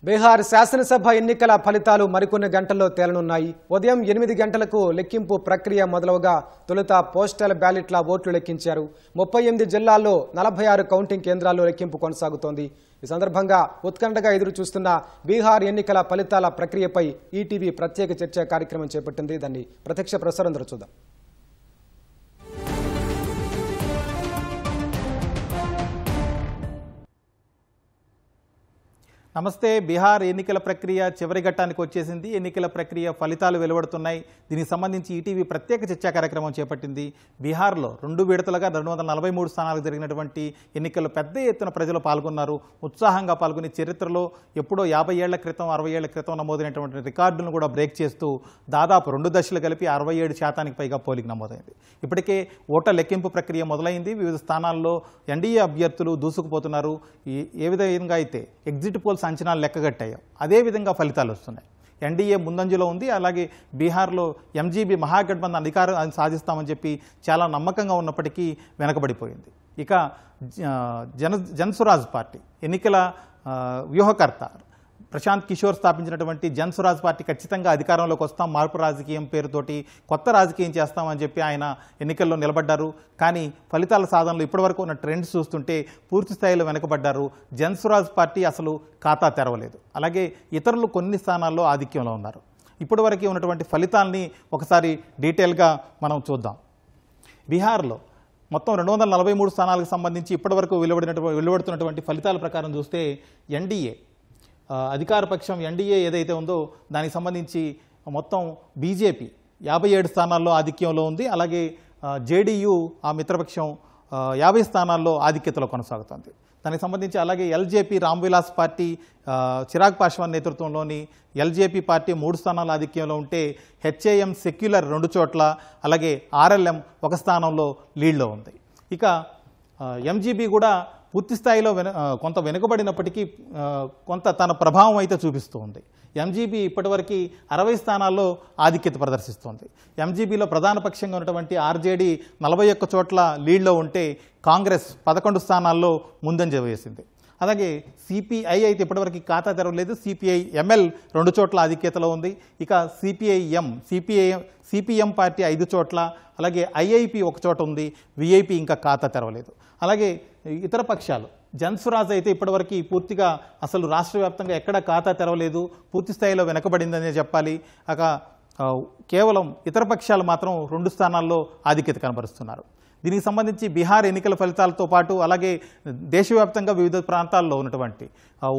బీహార్ శాసనసభ ఎన్నికల ఫలితాలు మరికొన్ని గంటల్లో తేలనున్నాయి. ఉదయం 8 గంటలకు లెక్కింపు ప్రక్రియ మొదలవగా తొలుత పోస్టల్ బ్యాలెట్ల ఓట్లు లెక్కించారు. 38 జిల్లాల్లో 46 కౌంటింగ్ కేంద్రాల్లో లెక్కింపు కొనసాగుతోంది. ఈ సందర్భంగా ఉత్కంఠగా ఎదురు చూస్తున్న బీహార్ ఎన్నికల ఫలితాల ప్రక్రియపై ఈటీవీ ప్రత్యేక చర్చా కార్యక్రమం చేపట్టింది. దాన్ని ప్రత్యక్ష ప్రసారం ద్వారా చూద్దాం. నమస్తే. బీహార్ ఎన్నికల ప్రక్రియ చివరి ఘట్టానికి వచ్చేసింది. ఎన్నికల ప్రక్రియ ఫలితాలు వెలువడుతున్నాయి. దీనికి సంబంధించి ఈటీవీ ప్రత్యేక చర్చా కార్యక్రమం చేపట్టింది. బీహార్లో 2 విడతలుగా 243 స్థానాలకు జరిగినటువంటి ఎన్నికల్లో పెద్ద ఎత్తున ప్రజలు పాల్గొన్నారు. ఉత్సాహంగా పాల్గొని చరిత్రలో ఎప్పుడో 50 ఏళ్ల క్రితం 60 ఏళ్ల క్రితం నమోదైనటువంటి రికార్డులను కూడా బ్రేక్ చేస్తూ దాదాపు 2 దశలు కలిపి 67% పైగా పోలింగ్ నమోదైంది. ఇప్పటికే ఓట్ల లెక్కింపు ప్రక్రియ మొదలైంది. వివిధ స్థానాల్లో ఎన్డీఏ అభ్యర్థులు దూసుకుపోతున్నారు. ఏ విధంగా అయితే ఎగ్జిట్ పోల్స్ అంచనాలు లెక్కగట్టాయో అదేవిధంగా ఫలితాలు వస్తున్నాయి. ఎన్డీఏ ముందంజలో ఉంది. అలాగే బీహార్లో ఎంజీబీ మహాగఠబంధన్ అధికారం సాధిస్తామని చెప్పి చాలా నమ్మకంగా ఉన్నప్పటికీ వెనకబడిపోయింది. ఇక జన్సురాజ్ పార్టీ ఎన్నికల వ్యూహకర్త ప్రశాంత్ కిషోర్ స్థాపించినటువంటి జన్సురాజ్ పార్టీ ఖచ్చితంగా అధికారంలోకి వస్తాం, మార్పు రాజకీయం పేరుతోటి కొత్త రాజకీయం చేస్తామని చెప్పి ఆయన ఎన్నికల్లో నిలబడ్డారు. కానీ ఫలితాల సాధనలో ఇప్పటివరకు ఉన్న ట్రెండ్స్ చూస్తుంటే పూర్తి స్థాయిలో వెనకబడ్డారు. జన్సురాజ్ పార్టీ అసలు ఖాతా తెరవలేదు. అలాగే ఇతరులు కొన్ని స్థానాల్లో ఆధిక్యంలో ఉన్నారు. ఇప్పటివరకు ఉన్నటువంటి ఫలితాలని ఒకసారి డీటెయిల్గా మనం చూద్దాం. బీహార్లో మొత్తం 243 స్థానాలకు సంబంధించి ఇప్పటివరకు వెలువడుతున్నటువంటి ఫలితాల ప్రకారం చూస్తే ఎన్డీఏ అధికార పక్షం ఎన్డీఏ ఏదైతే ఉందో దానికి సంబంధించి మొత్తం బీజేపీ 57 స్థానాల్లో ఆధిక్యంలో ఉంది. అలాగే జేడీయూ ఆ మిత్రపక్షం 50 స్థానాల్లో ఆధిక్యతలో కొనసాగుతుంది. దానికి సంబంధించి అలాగే ఎల్జేపీ రామ్విలాస్ పార్టీ చిరాగ్ పాస్వాన్ నేతృత్వంలోని ఎల్జేపీ పార్టీ 3 స్థానాల ఆధిక్యంలో ఉంటే హెచ్ఏఎం సెక్యులర్ 2 చోట్ల, అలాగే ఆర్ఎల్ఎం 1 స్థానంలో లీడ్లో ఉంది. ఇక ఎంజీబీ కూడా పూర్తి స్థాయిలో కొంత వెనుకబడినప్పటికీ కొంత తన ప్రభావం అయితే చూపిస్తూ ఉంది. ఎంజీబీ ఇప్పటివరకు 60 స్థానాల్లో ఆధిక్యత ప్రదర్శిస్తోంది. ఎంజీబీలో ప్రధాన పక్షంగా ఉన్నటువంటి ఆర్జేడీ 41 చోట్ల లీడ్లో ఉంటే కాంగ్రెస్ 11 స్థానాల్లో ముందంజ వేసింది. అలాగే సిపిఐ అయితే ఇప్పటివరకు ఖాతా తెరవలేదు. సిపిఐ ఎంఎల్ 2 చోట్ల ఆధిక్యతలో ఉంది. ఇక సిపిఎం పార్టీ 5 చోట్ల, అలాగే ఐఐపి 1 చోట ఉంది. విఐపి ఇంకా ఖాతా తెరవలేదు. అలాగే ఇతర పక్షాలు జన్సురాజ్ అయితే ఇప్పటివరకు పూర్తిగా అసలు రాష్ట్ర వ్యాప్తంగా ఎక్కడ ఖాతా తెరవలేదు, పూర్తి స్థాయిలో వెనకబడిందనే చెప్పాలి. కేవలం ఇతర పక్షాలు మాత్రం 2 స్థానాల్లో ఆధిక్యత కనబరుస్తున్నారు. దీనికి సంబంధించి బీహార్ ఎన్నికల ఫలితాలతో పాటు అలాగే దేశవ్యాప్తంగా వివిధ ప్రాంతాల్లో ఉన్నటువంటి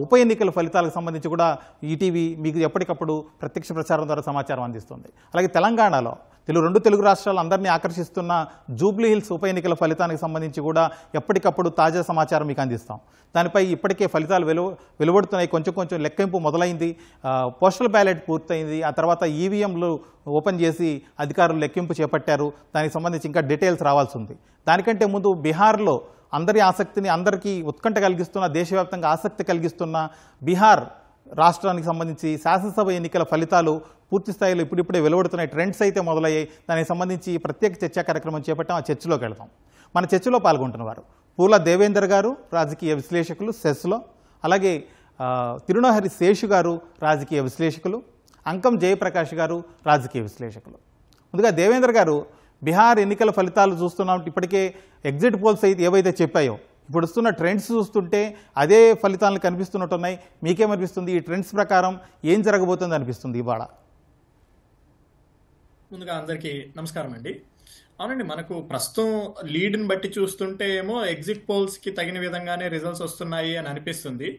ఉప ఎన్నికల ఫలితాలకు సంబంధించి కూడా ఈటీవీ మీకు ఎప్పటికప్పుడు ప్రత్యక్ష ప్రచారం ద్వారా సమాచారం అందిస్తుంది. అలాగే తెలంగాణలో 2 తెలుగు రాష్ట్రాలు అందరినీ ఆకర్షిస్తున్న జూబ్లీ హిల్స్ ఉప ఎన్నికల ఫలితానికి సంబంధించి కూడా ఎప్పటికప్పుడు తాజా సమాచారం మీకు అందిస్తాం. దానిపై ఇప్పటికే ఫలితాలు వెలువడుతున్నాయి. కొంచెం లెక్కింపు మొదలైంది. పోస్టల్ బ్యాలెట్ పూర్తయింది. ఆ తర్వాత ఈవీఎంలు ఓపెన్ చేసి అధికారులు లెక్కింపు చేపట్టారు. దానికి సంబంధించి ఇంకా డీటెయిల్స్ రావాల్సి ఉంది. దానికంటే ముందు బీహార్లో అందరికీ ఉత్కంఠ కలిగిస్తున్న, దేశవ్యాప్తంగా ఆసక్తి కలిగిస్తున్న బీహార్ రాష్ట్రానికి సంబంధించి శాసనసభ ఎన్నికల ఫలితాలు పూర్తి స్థాయిలో ఇప్పుడిప్పుడే వెలువడుతున్నాయి. ట్రెండ్స్ అయితే మొదలయ్యాయి. దానికి సంబంధించి ప్రత్యేక చర్చా కార్యక్రమం చేపట్టాం. ఆ చర్చలోకి వెళ్తాం. మన చర్చలో పాల్గొంటున్నవారు పూల దేవేందర్ గారు, రాజకీయ విశ్లేషకులు సెస్లో, అలాగే తిరునహరి శేషు గారు, రాజకీయ విశ్లేషకులు, అంకం జయప్రకాష్ గారు, రాజకీయ విశ్లేషకులు. ముందుగా దేవేందర్ గారు, బీహార్ ఎన్నికల ఫలితాలు చూస్తున్నాం. ఇప్పటికే ఎగ్జిట్ పోల్స్ అయితే ఏవైతే చెప్పాయో ఇప్పుడు వస్తున్న ట్రెండ్స్ చూస్తుంటే అదే ఫలితాలను కనిపిస్తున్నట్టున్నాయి. మీకేమనిపిస్తుంది? ఈ ట్రెండ్స్ ప్రకారం ఏం జరగబోతుంది అనిపిస్తుంది ఇవాళ? ముందుగా అందరికీ నమస్కారం అండి. అవునండి, మనకు ప్రస్తుతం లీడ్ని బట్టి చూస్తుంటే ఏమో ఎగ్జిట్ పోల్స్కి తగిన విధంగానే రిజల్ట్స్ వస్తున్నాయి అని అనిపిస్తుంది.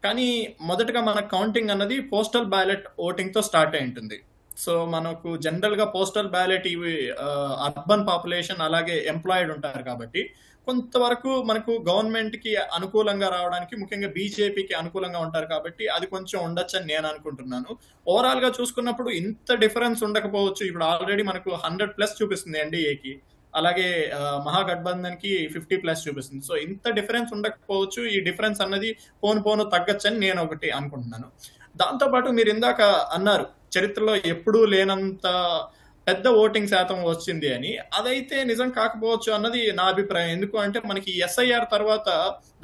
కానీ మొదటగా మన కౌంటింగ్ అన్నది పోస్టల్ బ్యాలెట్ ఓటింగ్తో స్టార్ట్ అయి ఉంటుంది. సో మనకు జనరల్గా పోస్టల్ బ్యాలెట్ ఇవి అర్బన్ పాపులేషన్ అలాగే ఎంప్లాయిడ్ ఉంటారు కాబట్టి కొంతవరకు మనకు గవర్నమెంట్కి అనుకూలంగా రావడానికి, ముఖ్యంగా బీజేపీకి అనుకూలంగా ఉంటారు కాబట్టి అది కొంచెం ఉండొచ్చని నేను అనుకుంటున్నాను. ఓవరాల్గా చూసుకున్నప్పుడు ఇంత డిఫరెన్స్ ఉండకపోవచ్చు. ఇప్పుడు ఆల్రెడీ మనకు 100+ చూపిస్తుంది ఎన్డీఏకి, అలాగే మహాగఠబంధన్కి 50+ చూపిస్తుంది. సో ఇంత డిఫరెన్స్ ఉండకపోవచ్చు. ఈ డిఫరెన్స్ అన్నది పోను తగ్గచ్చని నేను ఒకటి అనుకుంటున్నాను. దాంతోపాటు మీరు ఇందాక అన్నారు, చరిత్రలో ఎప్పుడూ లేనంత పెద్ద ఓటింగ్ శాతం వచ్చింది అని. అదైతే నిజం కాకపోవచ్చు అన్నది నా అభిప్రాయం. ఎందుకు అంటే మనకి ఎస్ఐఆర్ తర్వాత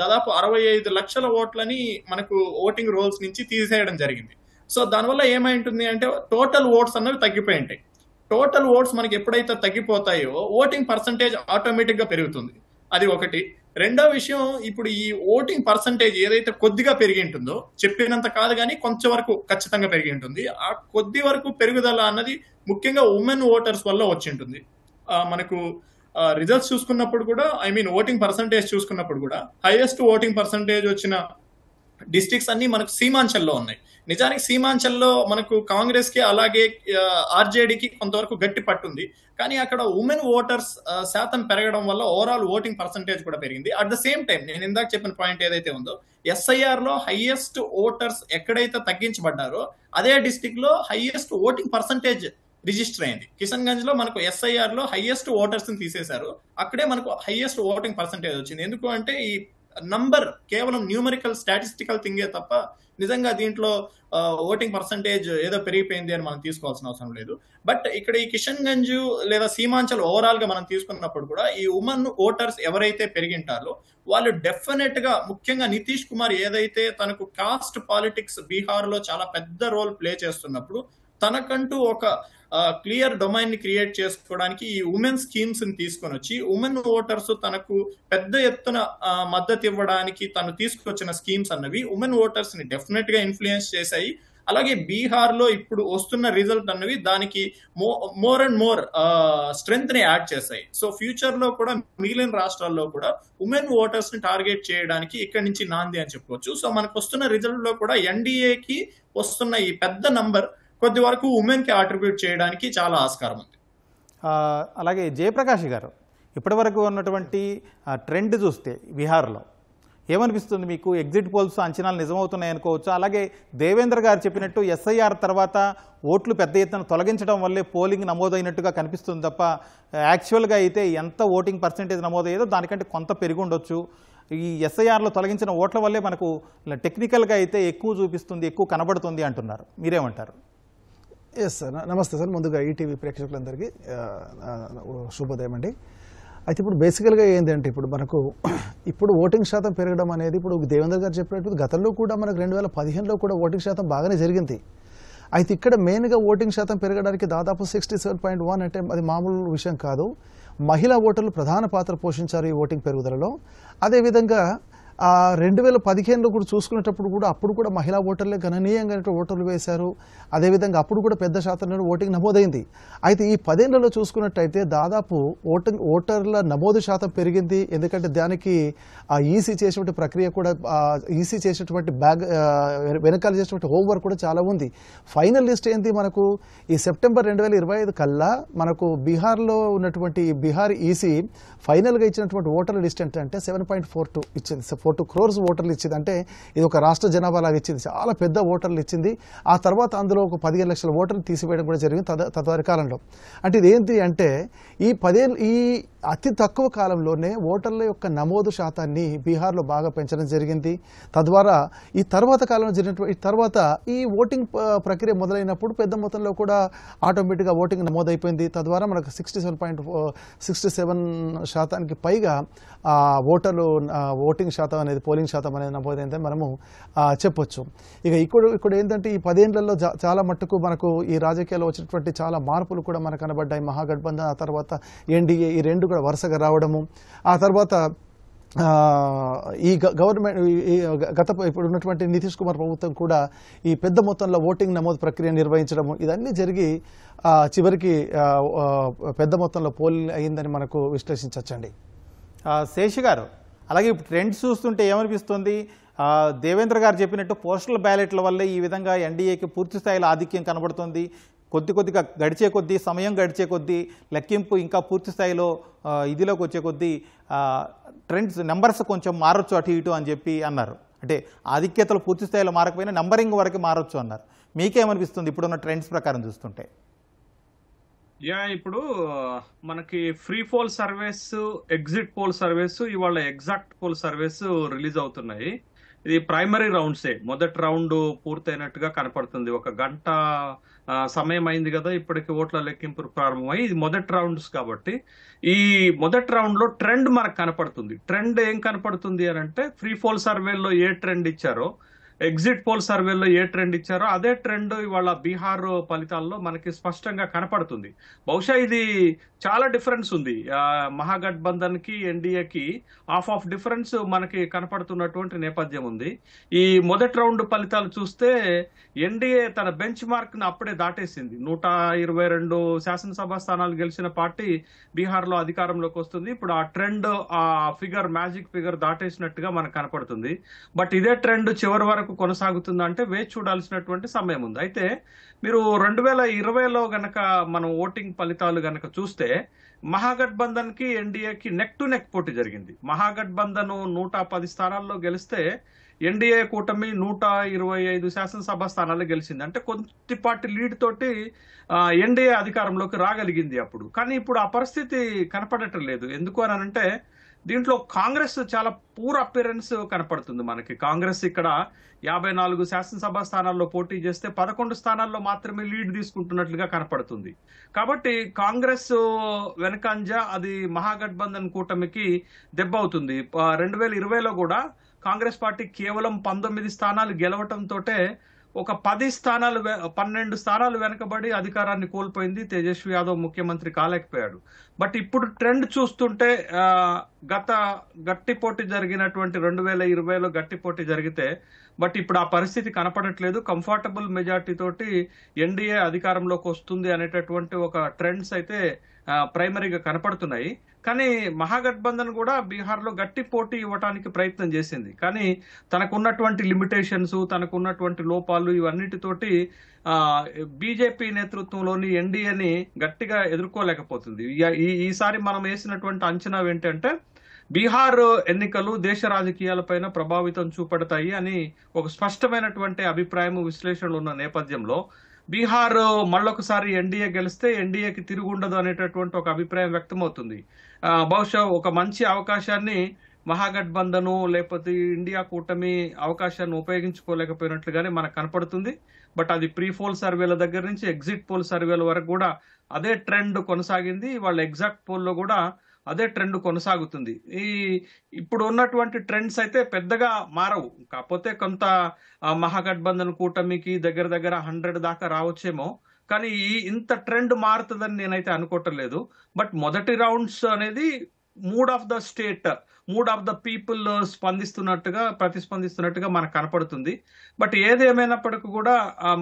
దాదాపు 65 లక్షల ఓట్లని మనకు ఓటింగ్ రోల్స్ నుంచి తీసేయడం జరిగింది. సో దానివల్ల ఏమై ఉంటుంది అంటే టోటల్ ఓట్స్ అన్నవి తగ్గిపోయి ఉంటాయి. టోటల్ ఓట్స్ మనకి ఎప్పుడైతే తగ్గిపోతాయో ఓటింగ్ పర్సంటేజ్ ఆటోమేటిక్ గా పెరుగుతుంది. అది ఒకటి. రెండో విషయం, ఇప్పుడు ఈ ఓటింగ్ పర్సంటేజ్ ఏదైతే కొద్దిగా పెరిగి ఉంటుందో, చెప్పినంత కాదు కానీ కొంచెం వరకు ఖచ్చితంగా పెరిగి ఉంటుంది. ఆ కొద్ది వరకు పెరుగుదల అన్నది ముఖ్యంగా ఉమెన్ ఓటర్స్ వల్ల వచ్చి ఉంటుంది. మనకు రిజల్ట్స్ చూసుకున్నప్పుడు కూడా, ఐ మీన్ ఓటింగ్ పర్సంటేజ్ చూసుకున్నప్పుడు కూడా హైయెస్ట్ ఓటింగ్ పర్సంటేజ్ వచ్చిన డిస్ట్రిక్ట్స్ అన్ని మనకు సీమాంచల్లో ఉన్నాయి. నిజానికి సీమాంచల్లో మనకు కాంగ్రెస్ కి అలాగే ఆర్జేడీకి కొంతవరకు గట్టి పట్టుంది. కానీ అక్కడ ఉమెన్ ఓటర్స్ శాతం పెరగడం వల్ల ఓవరాల్ ఓటింగ్ పర్సంటేజ్ కూడా పెరిగింది. అట్ ద సేమ్ టైం నేను ఇందాక చెప్పిన పాయింట్ ఏదైతే ఉందో, ఎస్ఐఆర్ లో హైయెస్ట్ ఓటర్స్ ఎక్కడైతే తగ్గించబడ్డారో అదే డిస్ట్రిక్ట్ లో హైయెస్ట్ ఓటింగ్ పర్సంటేజ్ రిజిస్టర్ అయింది. కిషన్ గంజ్ లో మనకు ఎస్ఐఆర్ లో హైయెస్ట్ ఓటర్స్ ని తీసేశారు, అక్కడే మనకు హైయెస్ట్ ఓటింగ్ పర్సంటేజ్ వచ్చింది. ఎందుకు అంటే ఈ నంబర్ కేవలం న్యూమరికల్ స్టాటిస్టికల్ థింగే తప్ప నిజంగా దీంట్లో ఓటింగ్ పర్సంటేజ్ ఏదో పెరిగిపోయింది అని మనం తీసుకోవాల్సిన అవసరం లేదు. బట్ ఇక్కడ ఈ కిషన్ గంజ్ లేదా సీమాంచల్ ఓవరాల్ గా మనం తీసుకున్నప్పుడు కూడా ఈ ఉమెన్ ఓటర్స్ ఎవరైతే పెరిగింటారో వాళ్ళు డెఫినెట్ గా, ముఖ్యంగా నితీష్ కుమార్ ఏదైతే తనకు కాస్ట్ పాలిటిక్స్ బీహార్ లో చాలా పెద్ద రోల్ ప్లే చేస్తున్నప్పుడు తనకంటూ ఒక క్లియర్ డొమైన్ ని క్రియేట్ చేసుకోవడానికి ఈ ఉమెన్ స్కీమ్స్ ని తీసుకొని వచ్చి ఉమెన్ ఓటర్స్ తనకు పెద్ద ఎత్తున మద్దతు ఇవ్వడానికి తను తీసుకొచ్చిన స్కీమ్స్ అన్నవి ఉమెన్ ఓటర్స్ ని డెఫినెట్ గా ఇన్ఫ్లుయెన్స్ చేశాయి. అలాగే బీహార్ లో ఇప్పుడు వస్తున్న రిజల్ట్ అన్నవి దానికి మోర్ అండ్ మోర్ స్ట్రెంగ్త్ ని యాడ్ చేశాయి. సో ఫ్యూచర్ లో కూడా మిగిలిన రాష్ట్రాల్లో కూడా ఉమెన్ ఓటర్స్ ని టార్గెట్ చేయడానికి ఇక్కడి నుంచి నాంది అని చెప్పుకోవచ్చు. సో మనకు వస్తున్న రిజల్ట్ లో కూడా ఎన్డీఏకి వస్తున్న ఈ పెద్ద నంబర్ కొద్ది వరకు ఉమెన్ కి ఆట్రిబ్యూట్ చేయడానికి చాలా ఆస్కారం ఉంది. అలాగే జయప్రకాష్ గారు, ఇప్పటి వరకు ఉన్నటువంటి ట్రెండ్ చూస్తే బీహార్లో ఏమనిపిస్తుంది మీకు? ఎగ్జిట్ పోల్స్ అంచనాలు నిజమవుతున్నాయి అనుకోవచ్చు. అలాగే దేవేంద్ర గారు చెప్పినట్టు ఎస్ఐఆర్ తర్వాత ఓట్లు పెద్ద ఎత్తున తొలగించడం వల్లే పోలింగ్ నమోదైనట్టుగా కనిపిస్తుంది తప్ప యాక్చువల్గా అయితే ఎంత ఓటింగ్ పర్సెంటేజ్ నమోదయ్యేదో దానికంటే కొంత పెరిగి ఉండొచ్చు. ఈ ఎస్ఐఆర్లో తొలగించిన ఓట్ల వల్లే మనకు టెక్నికల్గా అయితే ఎక్కువ చూపిస్తుంది, ఎక్కువ కనబడుతుంది అంటున్నారు. మీరేమంటారు? ఎస్ సార్, నమస్తే సార్. ముందుగా ఈటీవీ ప్రేక్షకులందరికీ శుభోదయం అండి. అయితే ఇప్పుడు బేసికల్గా ఏంటంటే ఇప్పుడు ఓటింగ్ శాతం పెరగడం అనేది, ఇప్పుడు దేవేంద్ర గారు చెప్పినట్టు గతంలో కూడా మనకు 2015లో కూడా ఓటింగ్ శాతం బాగానే జరిగింది. అయితే ఇక్కడ మెయిన్గా ఓటింగ్ శాతం పెరగడానికి దాదాపు 67.1 అంటే అది మామూలు విషయం కాదు. మహిళా ఓటర్లు ప్రధాన పాత్ర పోషించారు ఈ ఓటింగ్ పెరుగుదలలో. అదేవిధంగా 2015లో కూడా చూసుకునేటప్పుడు కూడా అప్పుడు కూడా మహిళా ఓటర్లే గణనీయంగా ఓటర్లు వేశారు. అదేవిధంగా అప్పుడు కూడా పెద్ద శాతం ఓటింగ్ నమోదైంది. అయితే ఈ 10 ఏళ్లలో చూసుకున్నట్టయితే దాదాపు ఓటర్ల నమోదు శాతం పెరిగింది. ఎందుకంటే దానికి ఈసీ చేసేటువంటి ప్రక్రియ కూడా, ఈసీ చేసేటువంటి వెనకాల చేసేటువంటి హోంవర్క్ కూడా చాలా ఉంది. ఫైనల్ లిస్ట్ ఏంటి మనకు ఈ సెప్టెంబర్ 2025 కల్లా మనకు బీహార్లో ఉన్నటువంటి బీహార్ ఈసీ ఫైనల్గా ఇచ్చినటువంటి ఓటర్ల లిస్ట్ ఏంటంటే 7.42 ఇచ్చింది. 42 crores ఓటర్లు ఇచ్చింది. అంటే ఇది ఒక రాష్ట్ర జనాభా లాగా ఇచ్చింది, చాలా పెద్ద ఓటర్లు ఇచ్చింది. ఆ తర్వాత అందులో ఒక 15 లక్షల ఓటర్లు తీసివేయడం కూడా జరిగింది తదుపరి కాలంలో. అంటే ఇదేంటి అంటే ఈ అతి తక్కువ కాలంలోనే ఓటర్ల యొక్క నమోదు శాతాన్ని బీహార్లో బాగా పెంచడం జరిగింది. తద్వారా ఈ తర్వాత కాలంలో జరిగినటువంటి తర్వాత ఈ ఓటింగ్ ప్రక్రియ మొదలైనప్పుడు పెద్ద మొత్తంలో కూడా ఆటోమేటిక్గా ఓటింగ్ నమోదైపోయింది. తద్వారా మనకు 67% పైగా ఓటర్లు ఓటింగ్ శాతం అనేది, పోలింగ్ శాతం అనేది నమోదైందని మనము చెప్పొచ్చు. ఇక్కడ ఏంటంటే ఈ 10 ఏళ్లలో చాలా మట్టుకు మనకు ఈ రాజకీయాల్లో వచ్చినటువంటి చాలా మార్పులు కూడా మనకు కనబడ్డాయి. మహాగఠబంధన్, ఆ తర్వాత ఎన్డీఏ, ఈ రెండు కూడా వరుసగా రావడము, ఆ తర్వాత ఈ గవర్నమెంట్ ఇప్పుడు ఉన్నటువంటి నితీష్ కుమార్ ప్రభుత్వం కూడా ఈ పెద్ద మొత్తంలో ఓటింగ్ నమోదు ప్రక్రియ నిర్వహించడము, ఇదన్నీ జరిగి చివరికి పెద్ద మొత్తంలో పోలింగ్ అయిందని మనకు విశ్లేషించవచ్చండి. శేషి గారు, అలాగే ఇప్పుడు ట్రెండ్స్ చూస్తుంటే ఏమనిపిస్తుంది? దేవేంద్ర గారు చెప్పినట్టు పోస్టల్ బ్యాలెట్ల వల్లే ఈ విధంగా ఎన్డీఏకి పూర్తి స్థాయిలో ఆధిక్యం కనబడుతుంది. కొద్దిగా సమయం గడిచే కొద్దీ లెక్కింపు ఇంకా పూర్తి స్థాయిలో ఇదిలోకి వచ్చే కొద్దీ ట్రెండ్స్ నెంబర్స్ కొంచెం మారొచ్చు అటు ఇటు అని చెప్పి అన్నారు. అంటే ఆధిక్యతలు పూర్తి స్థాయిలో మారకపోయినా నంబరింగ్ వరకు మారొచ్చు అన్నారు. మీకేమనిపిస్తుంది ఇప్పుడున్న ట్రెండ్స్ ప్రకారం చూస్తుంటే? ఇప్పుడు మనకి free pole surveys, exit poll surveys, ఇవాళ ఎగ్జాక్ట్ పోల్ సర్వేస్ రిలీజ్ అవుతున్నాయి. ఇది ప్రైమరీ రౌండ్సే, మొదటి రౌండ్ పూర్తయినట్టుగా కనపడుతుంది. ఒక గంట సమయం అయింది కదా ఇప్పటికి ఓట్ల లెక్కింపు ప్రారంభమై. ఇది మొదటి రౌండ్స్ కాబట్టి ఈ మొదటి రౌండ్ లో ట్రెండ్ మనకు కనపడుతుంది. ట్రెండ్ ఏం కనపడుతుంది అని అంటే, ఫ్రీ పోల్ సర్వేలో ఏ ట్రెండ్ ఇచ్చారో, ఎగ్జిట్ పోల్ సర్వేలో ఏ ట్రెండ్ ఇచ్చారో అదే ట్రెండ్ ఇవాళ బీహార్ ఫలితాల్లో మనకి స్పష్టంగా కనపడుతుంది. బహుశా ఇది చాలా డిఫరెన్స్ ఉంది. మహాగఠబంధన్ కి ఎన్డీఏకి ఆఫ్ డిఫరెన్స్ మనకి కనపడుతున్నటువంటి నేపథ్యం ఉంది. ఈ మొదటి రౌండ్ ఫలితాలు చూస్తే ఎన్డీఏ తన బెంచ్ మార్క్ ను అప్పుడే దాటేసింది. 122 శాసనసభ స్థానాలు గెలిచిన పార్టీ బీహార్ లో అధికారంలోకి వస్తుంది. ఇప్పుడు ఆ ట్రెండ్, ఆ ఫిగర్, మ్యాజిక్ ఫిగర్ దాటేసినట్టుగా మనకు కనపడుతుంది. బట్ ఇదే ట్రెండ్ చివరి వరకు కొనసాగుతుందంటే వేచి చూడాల్సినటువంటి సమయం ఉంది. అయితే మీరు 2020లో గనక మనం ఓటింగ్ ఫలితాలు గనక చూస్తే మహాగఠబంధన్ కి ఎన్డీఏకి నెక్ టు నెక్ పోటీ జరిగింది. మహాగఠబంధన్ 110 స్థానాల్లో గెలిస్తే ఎన్డీఏ కూటమి 125 శాసనసభ స్థానాలు గెలిచింది. అంటే కొద్దిపాటి లీడ్ తోటి ఎన్డీఏ అధికారంలోకి రాగలిగింది అప్పుడు. కానీ ఇప్పుడు ఆ పరిస్థితి కనపడటం లేదు. ఎందుకు అని అంటే, దీంట్లో కాంగ్రెస్ చాలా పూర్ అపియరెన్స్ కనపడుతుంది మనకి. కాంగ్రెస్ ఇక్కడ 54 శాసనసభ స్థానాల్లో పోటీ చేస్తే 11 స్థానాల్లో మాత్రమే లీడ్ తీసుకుంటున్నట్లుగా కనపడుతుంది. కాబట్టి కాంగ్రెస్ వెనకంజ అది మహాగఠబంధన్ కూటమికి దెబ్బ అవుతుంది. 2020లో కూడా కాంగ్రెస్ పార్టీ కేవలం 19 స్థానాలు గెలవటంతో ఒక 12 స్థానాలు వెనకబడి అధికారాన్ని కోల్పోయింది. తేజస్వి యాదవ్ ముఖ్యమంత్రి కాలేకపోయాడు. బట్ ఇప్పుడు ట్రెండ్ చూస్తుంటే గట్టి పోటీ జరిగినటువంటి 2020లో గట్టి పోటీ జరిగితే, బట్ ఇప్పుడు ఆ పరిస్థితి కనపడట్లేదు. కంఫర్టబుల్ మెజార్టీ తోటి ఎన్డీఏ అధికారంలోకి వస్తుంది అనేటటువంటి ఒక ట్రెండ్స్ అయితే ప్రైమరీగా కనపడుతున్నాయి. కానీ మహాగఠబంధన్ కూడా బీహార్లో గట్టి పోటీ ఇవ్వడానికి ప్రయత్నం చేసింది. కానీ తనకున్నటువంటి లిమిటేషన్స్, తనకున్నటువంటి లోపాలు, ఇవన్నిటితోటి బీజేపీ నేతృత్వంలోని ఎన్డీఏని గట్టిగా ఎదుర్కోలేకపోతుంది. ఈసారి మనం వేసినటువంటి అంచనా ఏంటంటే, బీహార్ ఎన్నికలు దేశ రాజకీయాలపైన ప్రభావితం చూపెడతాయి అని ఒక స్పష్టమైనటువంటి అభిప్రాయం, విశ్లేషణలు ఉన్న నేపథ్యంలో బీహార్ మళ్ళొకసారి ఎన్డీఏ గెలిస్తే ఎన్డీఏకి తిరుగుండదు అనేటటువంటి ఒక అభిప్రాయం వ్యక్తమవుతుంది. బహుశా ఒక మంచి అవకాశాన్ని మహాగఠబంధను లేకపోతే ఇండియా కూటమి అవకాశాన్ని ఉపయోగించుకోలేకపోయినట్లుగానే మనకు కనపడుతుంది. బట్ అది ప్రీ పోల్ సర్వేల దగ్గర నుంచి ఎగ్జిట్ పోల్ సర్వేల వరకు కూడా అదే ట్రెండ్ కొనసాగింది. వాళ్ళ ఎగ్జాక్ట్ పోల్లో కూడా అదే ట్రెండ్ కొనసాగుతుంది. ఇప్పుడు ఉన్నటువంటి ట్రెండ్స్ అయితే పెద్దగా మారవు. కాకపోతే కొంత మహాగఠబంధన్ కూటమికి దగ్గర 100 దాకా రావచ్చేమో. కానీ ఇంత ట్రెండ్ మారుతుందని నేనైతే అనుకోవటం లేదు. బట్ మొదటి రౌండ్స్ అనేది mood of the state, mood of the people ప్రతిస్పందిస్తున్నట్టుగా మనకు కనపడుతుంది. బట్ ఏదేమైనప్పటికీ కూడా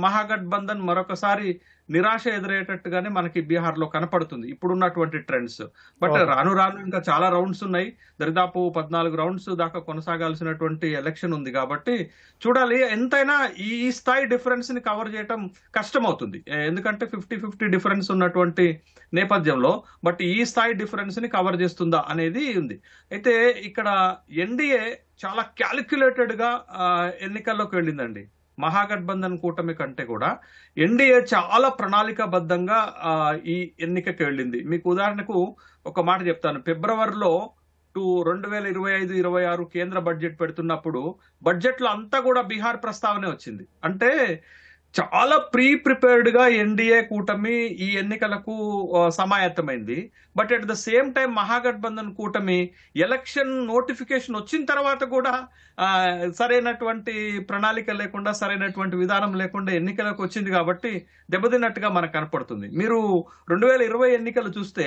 మహాగఠబంధన్ మరొకసారి నిరాశ ఎదురయ్యేటట్టుగానే మనకి బీహార్ లో కనపడుతుంది ఇప్పుడున్నటువంటి ట్రెండ్స్. బట్ రాను ఇంకా చాలా రౌండ్స్ ఉన్నాయి. దరిదాపు 14 రౌండ్స్ దాకా కొనసాగాల్సినటువంటి ఎలక్షన్ ఉంది. కాబట్టి చూడాలి. ఎంతైనా ఈ స్థాయి డిఫరెన్స్ ని కవర్ చేయటం కష్టం అవుతుంది. ఎందుకంటే 50-50 డిఫరెన్స్ ఉన్నటువంటి నేపథ్యంలో. బట్ ఈ స్థాయి డిఫరెన్స్ ని కవర్ చేస్తుందా అనేది ఉంది. అయితే ఇక్కడ ఎన్డీఏ చాలా క్యాలిక్యులేటెడ్ గా ఎన్నికల్లోకి వెళ్ళిందండి. మహాగఠబంధన్ కూటమి కంటే కూడా ఎన్డీఏ చాలా ప్రణాళికాబద్ధంగా ఈ ఎన్నికకి వెళ్ళింది. మీకు ఉదాహరణకు ఒక మాట చెప్తాను. ఫిబ్రవరిలో 2025-26 కేంద్ర బడ్జెట్ పెడుతున్నప్పుడు బడ్జెట్ లో అంతా కూడా బీహార్ ప్రస్తావనే వచ్చింది. అంటే చాలా ప్రిపేర్డ్ గా ఎన్డీఏ కూటమి ఈ ఎన్నికలకు సమాయత్తమైంది. But at the same time Mahagathbandhan కూటమి ఎలక్షన్ నోటిఫికేషన్ వచ్చిన తర్వాత కూడా సరైనటువంటి ప్రణాళిక లేకుండా, సరైనటువంటి విధానం లేకుండా ఎన్నికలకు వచ్చింది. కాబట్టి దెబ్బతిన్నట్టుగా మనకు కనపడుతుంది. మీరు 2020 ఎన్నికలు చూస్తే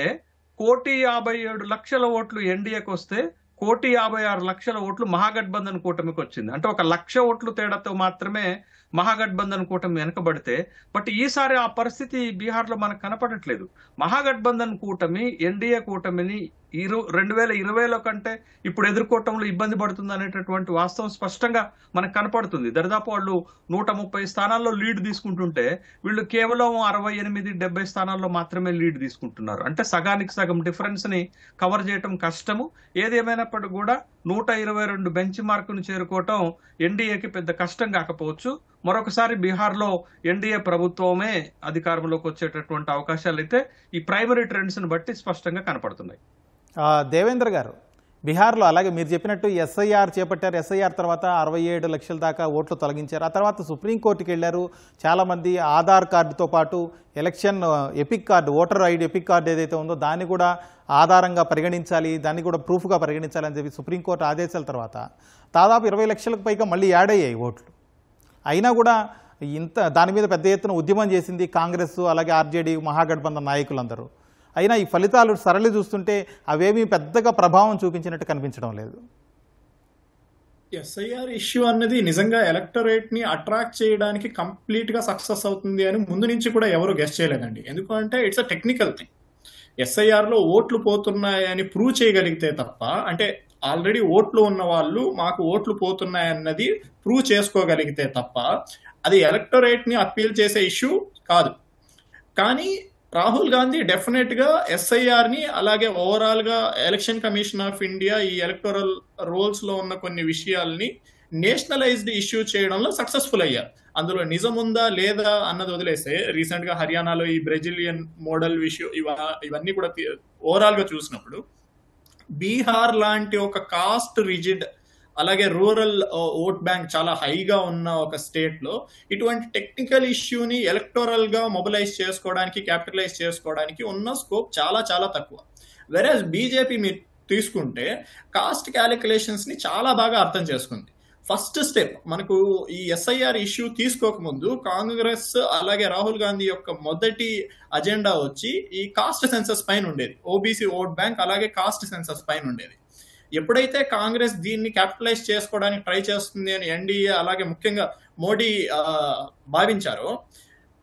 1,57,00,000 ఓట్లు ఎన్డీఏకి వస్తే 1,56,00,000 ఓట్లు మహాగఠబంధన్ కూటమికి వచ్చింది. అంటే 1,00,000 ఓట్లు తేడాతో మాత్రమే మహాగఠబంధన్ కూటమి వెనకబడితే, బట్ ఈసారి ఆ పరిస్థితి బీహార్ లో మనకు కనపడట్లేదు. మహాగఠబంధన్ కూటమి ఎన్డీఏ కూటమిని 2020లో కంటే ఇప్పుడు ఎదుర్కోవటంలో ఇబ్బంది పడుతుంది అనేటటువంటి వాస్తవం స్పష్టంగా మనకు కనపడుతుంది. దరిదాపు వాళ్ళు 130 స్థానాల్లో లీడ్ తీసుకుంటుంటే వీళ్ళు కేవలం 68-70 స్థానాల్లో మాత్రమే లీడ్ తీసుకుంటున్నారు. అంటే సగానికి సగం డిఫరెన్స్ ని కవర్ చేయటం కష్టము. ఏదేమైనప్పటికీ కూడా 122 బెంచ్ మార్కును చేరుకోవటం ఎన్డీఏకి పెద్ద కష్టం కాకపోవచ్చు. మరొకసారి బీహార్ లో ఎన్డీఏ ప్రభుత్వమే అధికారంలోకి వచ్చేటటువంటి అవకాశాలు అయితే ఈ ప్రైమరీ ట్రెండ్స్ ని బట్టి స్పష్టంగా కనపడుతున్నాయి. దేవేంద్ర గారు, బీహార్లో అలాగే మీరు చెప్పినట్టు ఎస్ఐఆర్ చేపట్టారు. ఎస్ఐఆర్ తర్వాత 67 లక్షల దాకా ఓట్లు తొలగించారు. ఆ తర్వాత సుప్రీంకోర్టుకి వెళ్ళారు. చాలామంది ఆధార్ కార్డుతో పాటు election epic card, voter ID epic card ఏదైతే ఉందో దాన్ని కూడా ఆధారంగా పరిగణించాలి, దాన్ని కూడా ప్రూఫ్గా పరిగణించాలి అని చెప్పి సుప్రీంకోర్టు ఆదేశాల తర్వాత దాదాపు 20 లక్షలకు పైగా మళ్ళీ యాడ్ అయ్యాయి ఓట్లు. అయినా కూడా దాని మీద పెద్ద ఎత్తున ఉద్యమం చేసింది కాంగ్రెస్, అలాగే ఆర్జేడీ, మహాగఠబంధన్ నాయకులందరూ. అయినా ఈ ఫలితాలు సరళి చూస్తుంటే అవేమీ పెద్దగా ప్రభావం చూపించినట్టు కనిపించడం లేదు. ఎస్ఐఆర్ ఇష్యూ అన్నది నిజంగా ఎలక్టరేట్ ని అట్రాక్ట్ చేయడానికి కంప్లీట్ గా సక్సెస్ అవుతుంది అని ముందు నుంచి కూడా ఎవరు గెస్ చేయలేదండి. ఎందుకంటే it's a technical thing. SIR లో ఓట్లు పోతున్నాయని ప్రూవ్ చేయగలిగితే తప్ప, అంటే ఆల్రెడీ ఓట్లు ఉన్న వాళ్ళు మాకు ఓట్లు పోతున్నాయన్నది ప్రూవ్ చేసుకోగలిగితే తప్ప అది ఎలక్టరేట్ ని అప్పీల్ చేసే ఇష్యూ కాదు. కానీ రాహుల్ గాంధీ డెఫినెట్ గా ఎస్ఐఆర్ ని, అలాగే ఓవరాల్ గా ఎలక్షన్ కమిషన్ ఆఫ్ ఇండియా ఈ ఎలక్టోరల్ రోల్స్ లో ఉన్న కొన్ని విషయాల్ని నేషనలైజ్డ్ ఇష్యూ చేయడంలో సక్సెస్ఫుల్ అయ్యారు. అందులో నిజం ఉందా లేదా అన్నది వదిలేస్తే, రీసెంట్ గా హర్యానాలో ఈ బ్రెజిలియన్ మోడల్ విషయం ఇవన్నీ కూడా ఓవరాల్ గా చూసినప్పుడు బీహార్ లాంటి ఒక కాస్ట్ రిజిడ్, అలాగే రూరల్ ఓట్ బ్యాంక్ చాలా హైగా ఉన్న ఒక స్టేట్ లో ఇటువంటి టెక్నికల్ ఇష్యూని ఎలక్టోరల్ గా మొబిలైజ్ చేసుకోవడానికి, క్యాపిటలైజ్ చేసుకోవడానికి ఉన్న స్కోప్ చాలా చాలా తక్కువ. వెరాజ్ బీజేపీ మీరు తీసుకుంటే కాస్ట్ క్యాలిక్యులేషన్స్ ని చాలా బాగా అర్థం చేసుకుంది. ఫస్ట్ స్టెప్ మనకు ఈ ఎస్ఐఆర్ ఇష్యూ తీసుకోకముందు కాంగ్రెస్ అలాగే రాహుల్ గాంధీ యొక్క మొదటి అజెండా వచ్చి ఈ కాస్ట్ సెన్సస్ పైన ఉండేది. ఓబీసీ ఓట్ బ్యాంక్ అలాగే కాస్ట్ సెన్సస్ పైన ఉండేది. ఎప్పుడైతే కాంగ్రెస్ దీన్ని క్యాపిటలైజ్ చేసుకోవడానికి ట్రై చేస్తుంది అని ఎన్డీఏ అలాగే ముఖ్యంగా మోడీ భావించారో,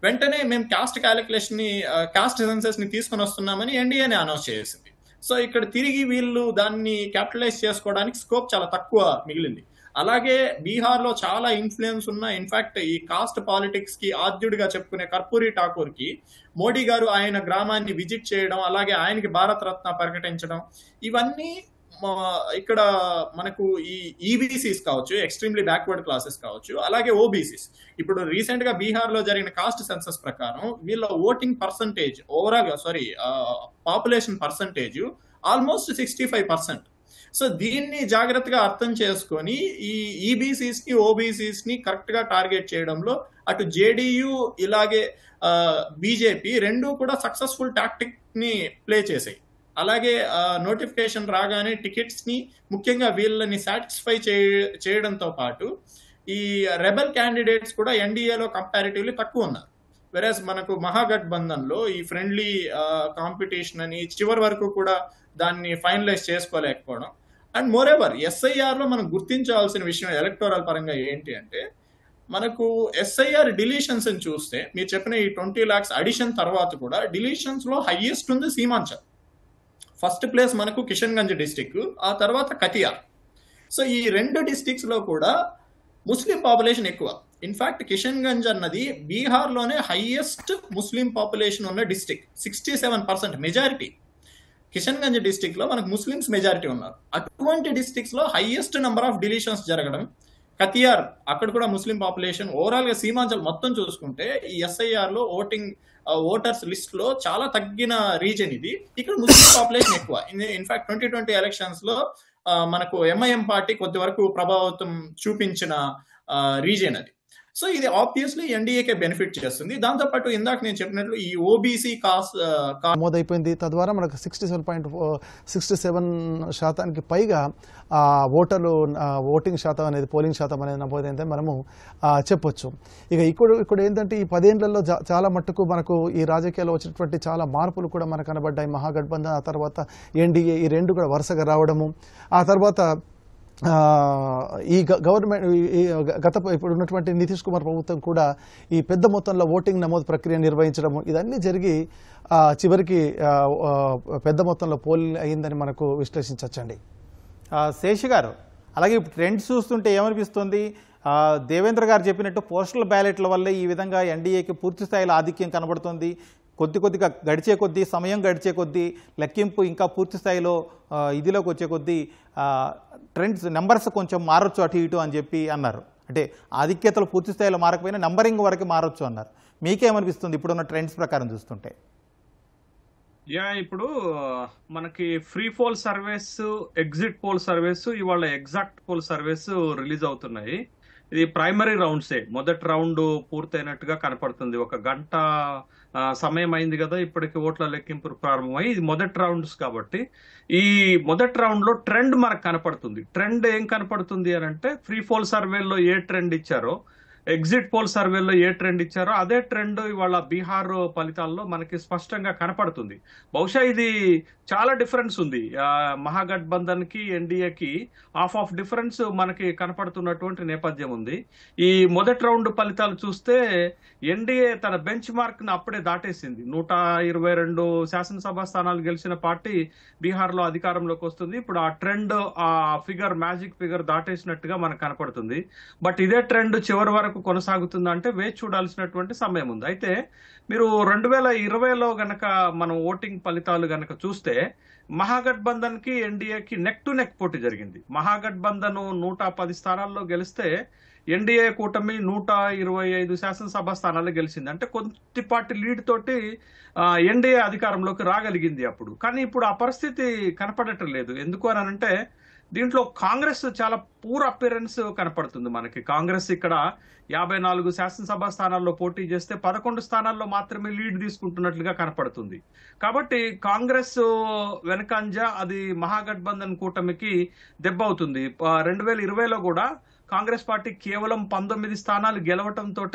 వెంటనే మేము కాస్ట్ క్యాలిక్యులేషన్ ని, కాస్ట్ సెన్సస్ ని తీసుకొని వస్తున్నామని ఎన్డీఏని అనౌన్స్ చేసింది. సో ఇక్కడ తిరిగి వీళ్ళు దాన్ని క్యాపిటలైజ్ చేసుకోవడానికి స్కోప్ చాలా తక్కువ మిగిలింది. అలాగే బీహార్ లో చాలా ఇన్ఫ్లుయెన్స్ ఉన్న, ఇన్ఫాక్ట్ ఈ కాస్ట్ పాలిటిక్స్ కి ఆద్యుడిగా చెప్పుకునే కర్పూరి ఠాకూర్ కి మోడీ గారు ఆయన గ్రామాన్ని విజిట్ చేయడం, అలాగే ఆయనకి భారత రత్న ప్రకటించడం, ఇవన్నీ ఇక్కడ మనకు ఈ ఈబీసీస్ కావచ్చు, ఎక్స్ట్రీమ్లీ బ్యాక్వర్డ్ క్లాసెస్ కావచ్చు, అలాగే ఓబీసీస్. ఇప్పుడు రీసెంట్ గా బీహార్ లో జరిగిన కాస్ట్ సెన్సస్ ప్రకారం వీళ్ళ ఓటింగ్ పర్సంటేజ్ ఓవరాల్ గా పాపులేషన్ పర్సంటేజ్ ఆల్మోస్ట్ 65%. సో దీన్ని జాగ్రత్తగా అర్థం చేసుకొని ఈ ఈబీసీస్ ని, ఓబీసీస్ ని కరెక్ట్ గా టార్గెట్ చేయడంలో అటు జేడీయూ ఇలాగే బీజేపీ రెండూ కూడా సక్సెస్ఫుల్ టాక్టిక్ ని ప్లే చేసాయి. అలాగే నోటిఫికేషన్ రాగానే టికెట్స్ ని ముఖ్యంగా వీళ్ళని సాటిస్ఫై చేయడంతో పాటు ఈ రెబల్ క్యాండిడేట్స్ కూడా ఎన్డీఏలో కంపారిటివ్లీ తక్కువ ఉన్నారు. వెరాజ్ మనకు మహాగఠబంధన్ లో ఈ ఫ్రెండ్లీ కాంపిటీషన్ అని చివరి వరకు కూడా దాన్ని ఫైనలైజ్ చేసుకోలేకపోవడం. అండ్ మోర్ ఎవర్ ఎస్ఐఆర్ లో మనం గుర్తించాల్సిన విషయం ఎలక్టోరల్ పరంగా ఏంటి అంటే, మనకు ఎస్ఐఆర్ డిలీషన్స్ అని చూస్తే మీరు చెప్పిన ఈ 20 lakhs అడిషన్ తర్వాత కూడా డిలీషన్స్ లో హైయెస్ట్ ఉంది సీమాంచల్. ఫస్ట్ ప్లేస్ మనకు కిషన్ గంజ్ డిస్టిక్, ఆ తర్వాత కతియార్. సో ఈ రెండు డిస్టిక్స్ లో కూడా ముస్లిం పాపులేషన్ ఎక్కువ. ఇన్ఫాక్ట్ కిషన్ గంజ్ అన్నది బీహార్ లోనే హైయెస్ట్ ముస్లిం పాపులేషన్ ఉన్న district, 67% majority. Kishanganj district లో మనకు ముస్లిమ్స్ మెజారిటీ ఉన్నారు. అటువంటి డిస్టిక్స్ లో హైయెస్ట్ నెంబర్ ఆఫ్ డిలీషన్స్ జరగడం, కతియార్ అక్కడ కూడా ముస్లిం పాపులేషన్, ఓవరాల్ గా సీమాంచల్ మొత్తం చూసుకుంటే ఈ ఎస్ఐఆర్ లో ఓటర్స్ లిస్ట్ లో చాలా తగ్గిన రీజన్ ఇది. ఇక్కడ ముస్లిం పాపులేషన్ ఎక్కువ. ఇన్ఫాక్ట్ 2020 ఎలక్షన్స్ లో మనకు ఎంఐఎం పార్టీ కొద్ది వరకు ప్రభావితం చూపించిన రీజన్ అది. సో ఇది ఆబ్వియస్లీ ఎన్డీఏకే బెనిఫిట్ చేస్తుంది. దాంతోపాటు ఇందాక నేను చెప్పినట్లు ఈ ఓబీసీ నమోదైపోయింది. తద్వారా మనకు 67% పైగా ఓటింగ్ శాతం అనేది, పోలింగ్ శాతం అనేది నమోదైందని మనము చెప్పొచ్చు. ఇక్కడ ఏంటంటే ఈ 10 ఏళ్లలో చాలా మట్టుకు మనకు ఈ రాజకీయాల్లో వచ్చినటువంటి చాలా మార్పులు కూడా మనకు కనబడ్డాయి. మహాగఠబంధన్, ఆ తర్వాత ఎన్డీఏ, ఈ రెండు కూడా వరుసగా రావడము, ఆ తర్వాత ఈ గవర్నమెంట్ ఇప్పుడు ఉన్నటువంటి నితీష్ కుమార్ ప్రభుత్వం కూడా ఈ పెద్ద మొత్తంలో ఓటింగ్ నమోదు ప్రక్రియ నిర్వహించడము, ఇదన్నీ జరిగి చివరికి పెద్ద మొత్తంలో పోలింగ్ అయిందని మనకు విశ్లేషించవచ్చండి. శేషి గారు, అలాగే ఇప్పుడు ట్రెండ్స్ చూస్తుంటే ఏమనిపిస్తుంది? దేవేంద్ర గారు చెప్పినట్టు పోస్టల్ బ్యాలెట్ల వల్లే ఈ విధంగా ఎన్డీఏకి పూర్తి స్థాయిలో ఆధిక్యం కనబడుతుంది. కొద్దిగా గడిచే కొద్దీ, సమయం గడిచే కొద్దీ, లెక్కింపు ఇంకా పూర్తి స్థాయిలో ఇదిలోకి వచ్చే కొద్దీ ట్రెండ్స్ నెంబర్స్ కొంచెం మారొచ్చు అటు ఇటు అని చెప్పి అన్నారు. అంటే ఆధిక్యతలు పూర్తి స్థాయిలో మారకపోయినా నెంబరింగ్ వరకు మారొచ్చు అన్నారు. మీకేమనిపిస్తుంది ఇప్పుడున్న ట్రెండ్స్ ప్రకారం చూస్తుంటే? ఇప్పుడు మనకి free pole surveys, exit poll surveys, ఇవాళ ఎగ్జాక్ట్ పోల్ సర్వేస్ రిలీజ్ అవుతున్నాయి. ఇది ప్రైమరీ రౌండ్సే. మొదటి రౌండ్ పూర్తయినట్టుగా కనపడుతుంది. ఒక గంట సమయం అయింది కదా ఇప్పటికి ఓట్ల లెక్కింపు ప్రారంభమై. ఇది మొదటి రౌండ్స్ కాబట్టి ఈ మొదటి రౌండ్ లో ట్రెండ్ మనకు కనపడుతుంది. ట్రెండ్ ఏం కనపడుతుంది అని అంటే, ఫ్రీ పోల్ సర్వేలో ఏ ట్రెండ్ ఇచ్చారో, ఎగ్జిట్ పోల్ సర్వేలో ఏ ట్రెండ్ ఇచ్చారో అదే ట్రెండ్ ఇవాళ బీహార్ ఫలితాల్లో మనకి స్పష్టంగా కనపడుతుంది. బహుశా ఇది చాలా డిఫరెన్స్ ఉంది. మహాగఠబంధన్ కి ఎన్డీఏకి ఆఫ్ డిఫరెన్స్ మనకి కనపడుతున్నటువంటి నేపథ్యం ఉంది. ఈ మొదటి రౌండ్ ఫలితాలు చూస్తే ఎన్డీఏ తన బెంచ్ మార్క్ ను అప్పుడే దాటేసింది. 122 శాసనసభ స్థానాలు గెలిచిన పార్టీ బీహార్ లో అధికారంలోకి వస్తుంది. ఇప్పుడు ఆ ట్రెండ్, ఆ ఫిగర్, మ్యాజిక్ ఫిగర్ దాటేసినట్టుగా మనకు కనపడుతుంది. బట్ ఇదే ట్రెండ్ చివరి వరకు కొనసాగుతుందంటే వేచి చూడాల్సినటువంటి సమయం ఉంది. అయితే మీరు 2020లో గనక మనం ఓటింగ్ ఫలితాలు గనక చూస్తే, మహాగఠబంధన్ కి ఎన్డీఏకి నెక్ టు నెక్ పోటీ జరిగింది. మహాగఠబంధన్ 110 స్థానాల్లో గెలిస్తే ఎన్డీఏ కూటమి 125 శాసనసభ స్థానాలు గెలిచింది. అంటే కొద్దిపాటి లీడ్ తోటి ఎన్డీఏ అధికారంలోకి రాగలిగింది అప్పుడు. కానీ ఇప్పుడు ఆ పరిస్థితి కనపడటం లేదు. ఎందుకు అని అంటే, దీంట్లో కాంగ్రెస్ చాలా పూర్ అపియరెన్స్ కనపడుతుంది మనకి. కాంగ్రెస్ ఇక్కడ 54 శాసనసభ స్థానాల్లో పోటీ చేస్తే 11 స్థానాల్లో మాత్రమే లీడ్ తీసుకుంటున్నట్లుగా కనపడుతుంది. కాబట్టి కాంగ్రెస్ వెనకంజ అది మహాగఠబంధన్ కూటమికి దెబ్బ అవుతుంది. 2020లో కూడా కాంగ్రెస్ పార్టీ కేవలం 19 స్థానాలు గెలవటంతో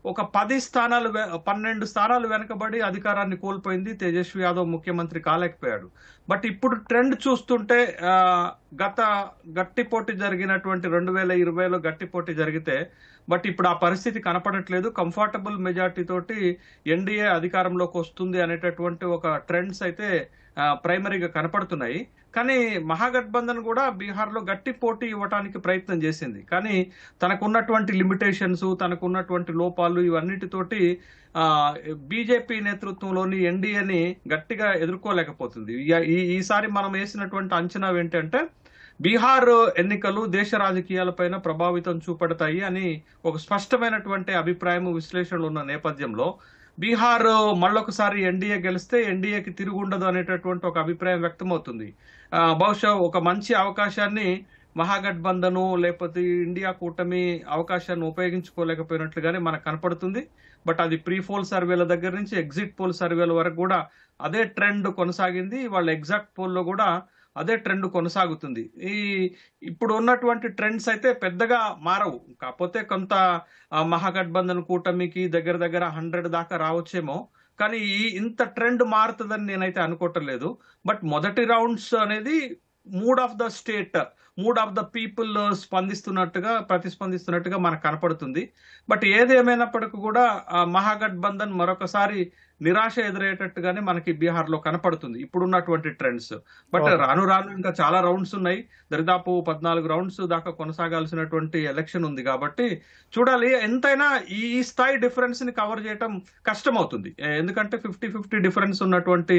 ఒక 12 స్థానాలు వెనకబడి అధికారాన్ని కోల్పోయింది. తేజస్వి యాదవ్ ముఖ్యమంత్రి కాలేకపోయాడు. బట్ ఇప్పుడు ట్రెండ్ చూస్తుంటే, గట్టి పోటీ జరిగినటువంటి 2020లో గట్టి పోటీ జరిగితే, బట్ ఇప్పుడు ఆ పరిస్థితి కనపడట్లేదు. కంఫర్టబుల్ మెజార్టీ తోటి ఎన్డీఏ అధికారంలోకి వస్తుంది అనేటటువంటి ఒక ట్రెండ్స్ అయితే ప్రైమరీగా కనపడుతున్నాయి. కానీ మహాగఠబంధన్ కూడా బీహార్లో గట్టి పోటీ ఇవ్వడానికి ప్రయత్నం చేసింది. కానీ తనకున్నటువంటి లిమిటేషన్స్, తనకున్నటువంటి లోపాలు, ఇవన్నిటితోటి బీజేపీ నేతృత్వంలోని ఎన్డీఏని గట్టిగా ఎదుర్కోలేకపోతుంది. ఈసారి మనం వేసినటువంటి అంచనా ఏంటంటే, బీహార్ ఎన్నికలు దేశ రాజకీయాలపైన ప్రభావితం చూపెడతాయి అని ఒక స్పష్టమైనటువంటి అభిప్రాయం, విశ్లేషణలు ఉన్న నేపథ్యంలో బీహార్ మళ్ళొకసారి ఎన్డీఏ గెలిస్తే ఎన్డీఏకి తిరుగుండదు అనేటటువంటి ఒక అభిప్రాయం వ్యక్తమవుతుంది. బహుశా ఒక మంచి అవకాశాన్ని మహాగఠబంధను లేకపోతే ఇండియా కూటమి అవకాశాన్ని ఉపయోగించుకోలేకపోయినట్లుగానే మనకు కనపడుతుంది. బట్ అది ప్రీ పోల్ సర్వేల దగ్గర నుంచి ఎగ్జిట్ పోల్ సర్వేల వరకు కూడా అదే ట్రెండ్ కొనసాగింది. వాళ్ళ ఎగ్జాక్ట్ పోల్లో కూడా అదే ట్రెండ్ కొనసాగుతుంది. ఇప్పుడు ఉన్నటువంటి ట్రెండ్స్ అయితే పెద్దగా మారవు. కాకపోతే కొంత మహాగఠబంధన్ కూటమికి దగ్గర 100 దాకా రావచ్చేమో. కానీ ఇంత ట్రెండ్ మారుతుందని నేనైతే అనుకోవటం లేదు. బట్ మొదటి రౌండ్స్ అనేది mood of the state, mood of the people ప్రతిస్పందిస్తున్నట్టుగా మనకు కనపడుతుంది. బట్ ఏదేమైనప్పటికీ కూడా మహాగఠబంధన్ మరొకసారి నిరాశ ఎదురయ్యేటట్టుగానే మనకి బీహార్ లో కనపడుతుంది ఇప్పుడున్నటువంటి ట్రెండ్స్. బట్ రాను ఇంకా చాలా రౌండ్స్ ఉన్నాయి. దరిదాపు 14 రౌండ్స్ దాకా కొనసాగాల్సినటువంటి ఎలక్షన్ ఉంది. కాబట్టి చూడాలి. ఎంతైనా ఈ స్థాయి డిఫరెన్స్ ని కవర్ చేయటం కష్టం అవుతుంది. ఎందుకంటే 50-50 డిఫరెన్స్ ఉన్నటువంటి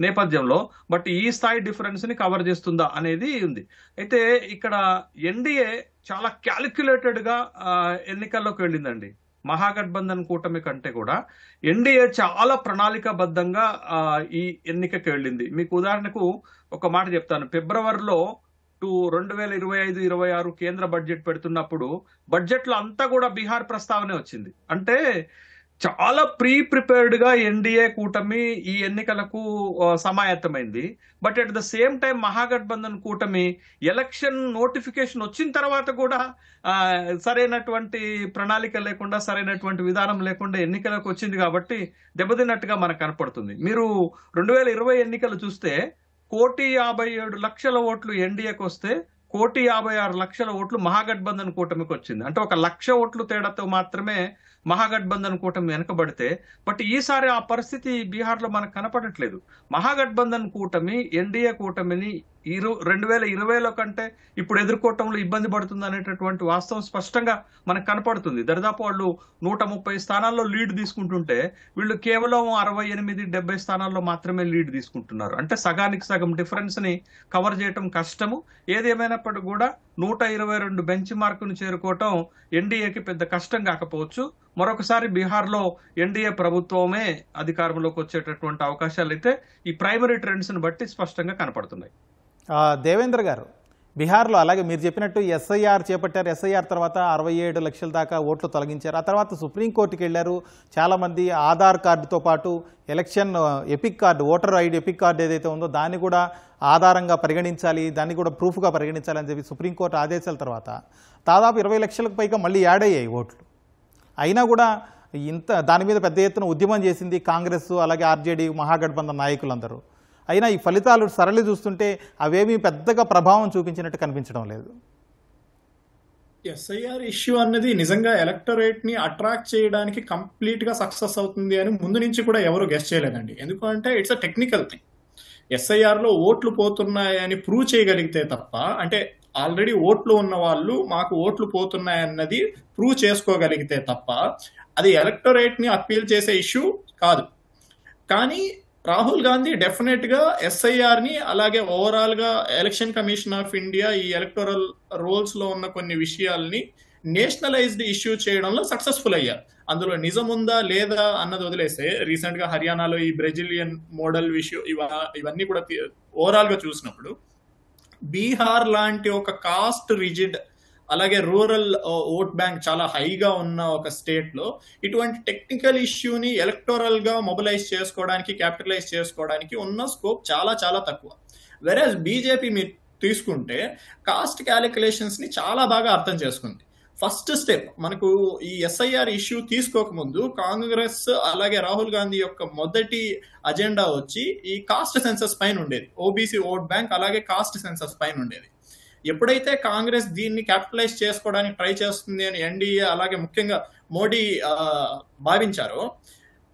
నేపథ్యంలో. బట్ ఈ స్థాయి డిఫరెన్స్ ని కవర్ చేస్తుందా అనేది ఉంది. అయితే ఇక్కడ ఎన్డీఏ చాలా క్యాలిక్యులేటెడ్ గా ఎన్నికల్లోకి వెళ్ళిందండి. మహాగఠబంధన్ కూటమి కంటే కూడా ఎన్డీఏ చాలా ప్రణాళికాబద్ధంగా ఈ ఎన్నికకి వెళ్ళింది. మీకు ఉదాహరణకు ఒక మాట చెప్తాను. ఫిబ్రవరిలో 2025-26 కేంద్ర బడ్జెట్ పెడుతున్నప్పుడు బడ్జెట్లో అంతా కూడా బీహార్ ప్రస్తావనే వచ్చింది. అంటే చాలా ప్రిపేర్డ్ గా ఎన్డీఏ కూటమి ఈ ఎన్నికలకు సమాయత్తమైంది. But at the same time Mahagathbandhan కూటమి ఎలక్షన్ నోటిఫికేషన్ వచ్చిన తర్వాత కూడా సరైనటువంటి ప్రణాళిక లేకుండా, సరైనటువంటి విధానం లేకుండా ఎన్నికలకు వచ్చింది. కాబట్టి దెబ్బతిన్నట్టుగా మనకు కనపడుతుంది. మీరు 2020 ఎన్నికలు చూస్తే 1,57,00,000 ఓట్లు ఎన్డీఏకి వస్తే 1,56,00,000 ఓట్లు మహాగఠబంధన్ కూటమికి వచ్చింది. అంటే 1,00,000 ఓట్లు తేడాతో మాత్రమే మహాగఠబంధన్ కూటమి వెనకబడితే. బట్ ఈసారి ఆ పరిస్థితి బీహార్ లో మనకు కనపడట్లేదు. మహాగఠబంధన్ కూటమి ఎన్డీఏ కూటమిని 2020లో కంటే ఇప్పుడు ఎదుర్కోవటంలో ఇబ్బంది పడుతుంది అనేటటువంటి వాస్తవం స్పష్టంగా మనకు కనపడుతుంది. దరిదాపు వాళ్ళు 130 స్థానాల్లో లీడ్ తీసుకుంటుంటే వీళ్ళు కేవలం 68-70 స్థానాల్లో మాత్రమే లీడ్ తీసుకుంటున్నారు. అంటే సగానికి సగం డిఫరెన్స్ ని కవర్ చేయటం కష్టము. ఏదేమైనప్పటికీ కూడా 122 బెంచ్ మార్కును చేరుకోవటం ఎన్డీఏకి పెద్ద కష్టం కాకపోవచ్చు. మరొకసారి బీహార్లో ఎన్డీఏ ప్రభుత్వమే అధికారంలోకి వచ్చేటటువంటి అవకాశాలు అయితే ఈ ప్రైమరీ ట్రెండ్స్ని బట్టి స్పష్టంగా కనపడుతున్నాయి. దేవేంద్ర గారు, బీహార్లో అలాగే మీరు చెప్పినట్టు ఎస్ఐఆర్ చేపట్టారు. ఎస్ఐఆర్ తర్వాత 67 లక్షల దాకా ఓట్లు తొలగించారు. ఆ తర్వాత సుప్రీంకోర్టుకి వెళ్ళారు. చాలామంది ఆధార్ కార్డుతో పాటు election epic card, voter ID epic card ఏదైతే ఉందో దాన్ని కూడా ఆధారంగా పరిగణించాలి, దాన్ని కూడా ప్రూఫ్గా పరిగణించాలని చెప్పి సుప్రీంకోర్టు ఆదేశాల తర్వాత దాదాపు 20 లక్షలకు పైగా మళ్ళీ యాడ్ అయ్యాయి ఓట్లు. అయినా కూడా దాని మీద పెద్ద ఎత్తున ఉద్యమం చేసింది కాంగ్రెస్, అలాగే ఆర్జేడీ, మహాగఠబంధన్ నాయకులందరూ. అయినా ఈ ఫలితాలు సరళి చూస్తుంటే అవేమీ పెద్దగా ప్రభావం చూపించినట్టు కనిపించడం లేదు. ఎస్ఐఆర్ ఇష్యూ అన్నది నిజంగా ఎలక్టరేట్ ని అట్రాక్ట్ చేయడానికి కంప్లీట్ గా సక్సెస్ అవుతుంది అని ముందు నుంచి కూడా ఎవరు గెస్ చేయలేదండి. ఎందుకంటే it's a technical thing. SIR లో ఓట్లు పోతున్నాయని ప్రూవ్ చేయగలిగితే తప్ప, అంటే ఆల్రెడీ ఓట్లు ఉన్న వాళ్ళు మాకు ఓట్లు పోతున్నాయన్నది ప్రూవ్ చేసుకోగలిగితే తప్ప అది ఎలక్టరేట్ ని అప్పీల్ చేసే ఇష్యూ కాదు. కానీ రాహుల్ గాంధీ డెఫినెట్ గా ఎస్ఐఆర్ ని, అలాగే ఓవరాల్ గా ఎలక్షన్ కమిషన్ ఆఫ్ ఇండియా ఈ ఎలక్టోరల్ రోల్స్ లో ఉన్న కొన్ని విషయాల్ని నేషనలైజ్డ్ ఇష్యూ చేయడంలో సక్సెస్ఫుల్ అయ్యారు. అందులో నిజం ఉందా లేదా అన్నది వదిలేస్తే, రీసెంట్ గా హర్యానాలో ఈ బ్రెజిలియన్ మోడల్ విషయం ఇవన్నీ కూడా ఓవరాల్ గా చూసినప్పుడు బీహార్ లాంటి ఒక కాస్ట్ రిజిడ్, అలాగే రూరల్ ఓట్ బ్యాంక్ చాలా హైగా ఉన్న ఒక స్టేట్ లో ఇటువంటి టెక్నికల్ ఇష్యూని ఎలక్టోరల్ గా మొబిలైజ్ చేసుకోవడానికి, క్యాపిటలైజ్ చేసుకోవడానికి ఉన్న స్కోప్ చాలా చాలా తక్కువ. వెరాజ్ బీజేపీ మీరు తీసుకుంటే కాస్ట్ క్యాలిక్యులేషన్స్ ని చాలా బాగా అర్థం చేసుకుంది. ఫస్ట్ స్టెప్ మనకు ఈ ఎస్ఐఆర్ ఇష్యూ తీసుకోకముందు కాంగ్రెస్ అలాగే రాహుల్ గాంధీ యొక్క మొదటి అజెండా వచ్చి ఈ కాస్ట్ సెన్సస్ పైన ఉండేది. ఓబీసీ ఓట్ బ్యాంక్ అలాగే కాస్ట్ సెన్సస్ పైన ఉండేది. ఎప్పుడైతే కాంగ్రెస్ దీన్ని క్యాపిటలైజ్ చేసుకోవడానికి ట్రై చేస్తుంది అని ఎన్డీఏ అలాగే ముఖ్యంగా మోడీ భావించారో,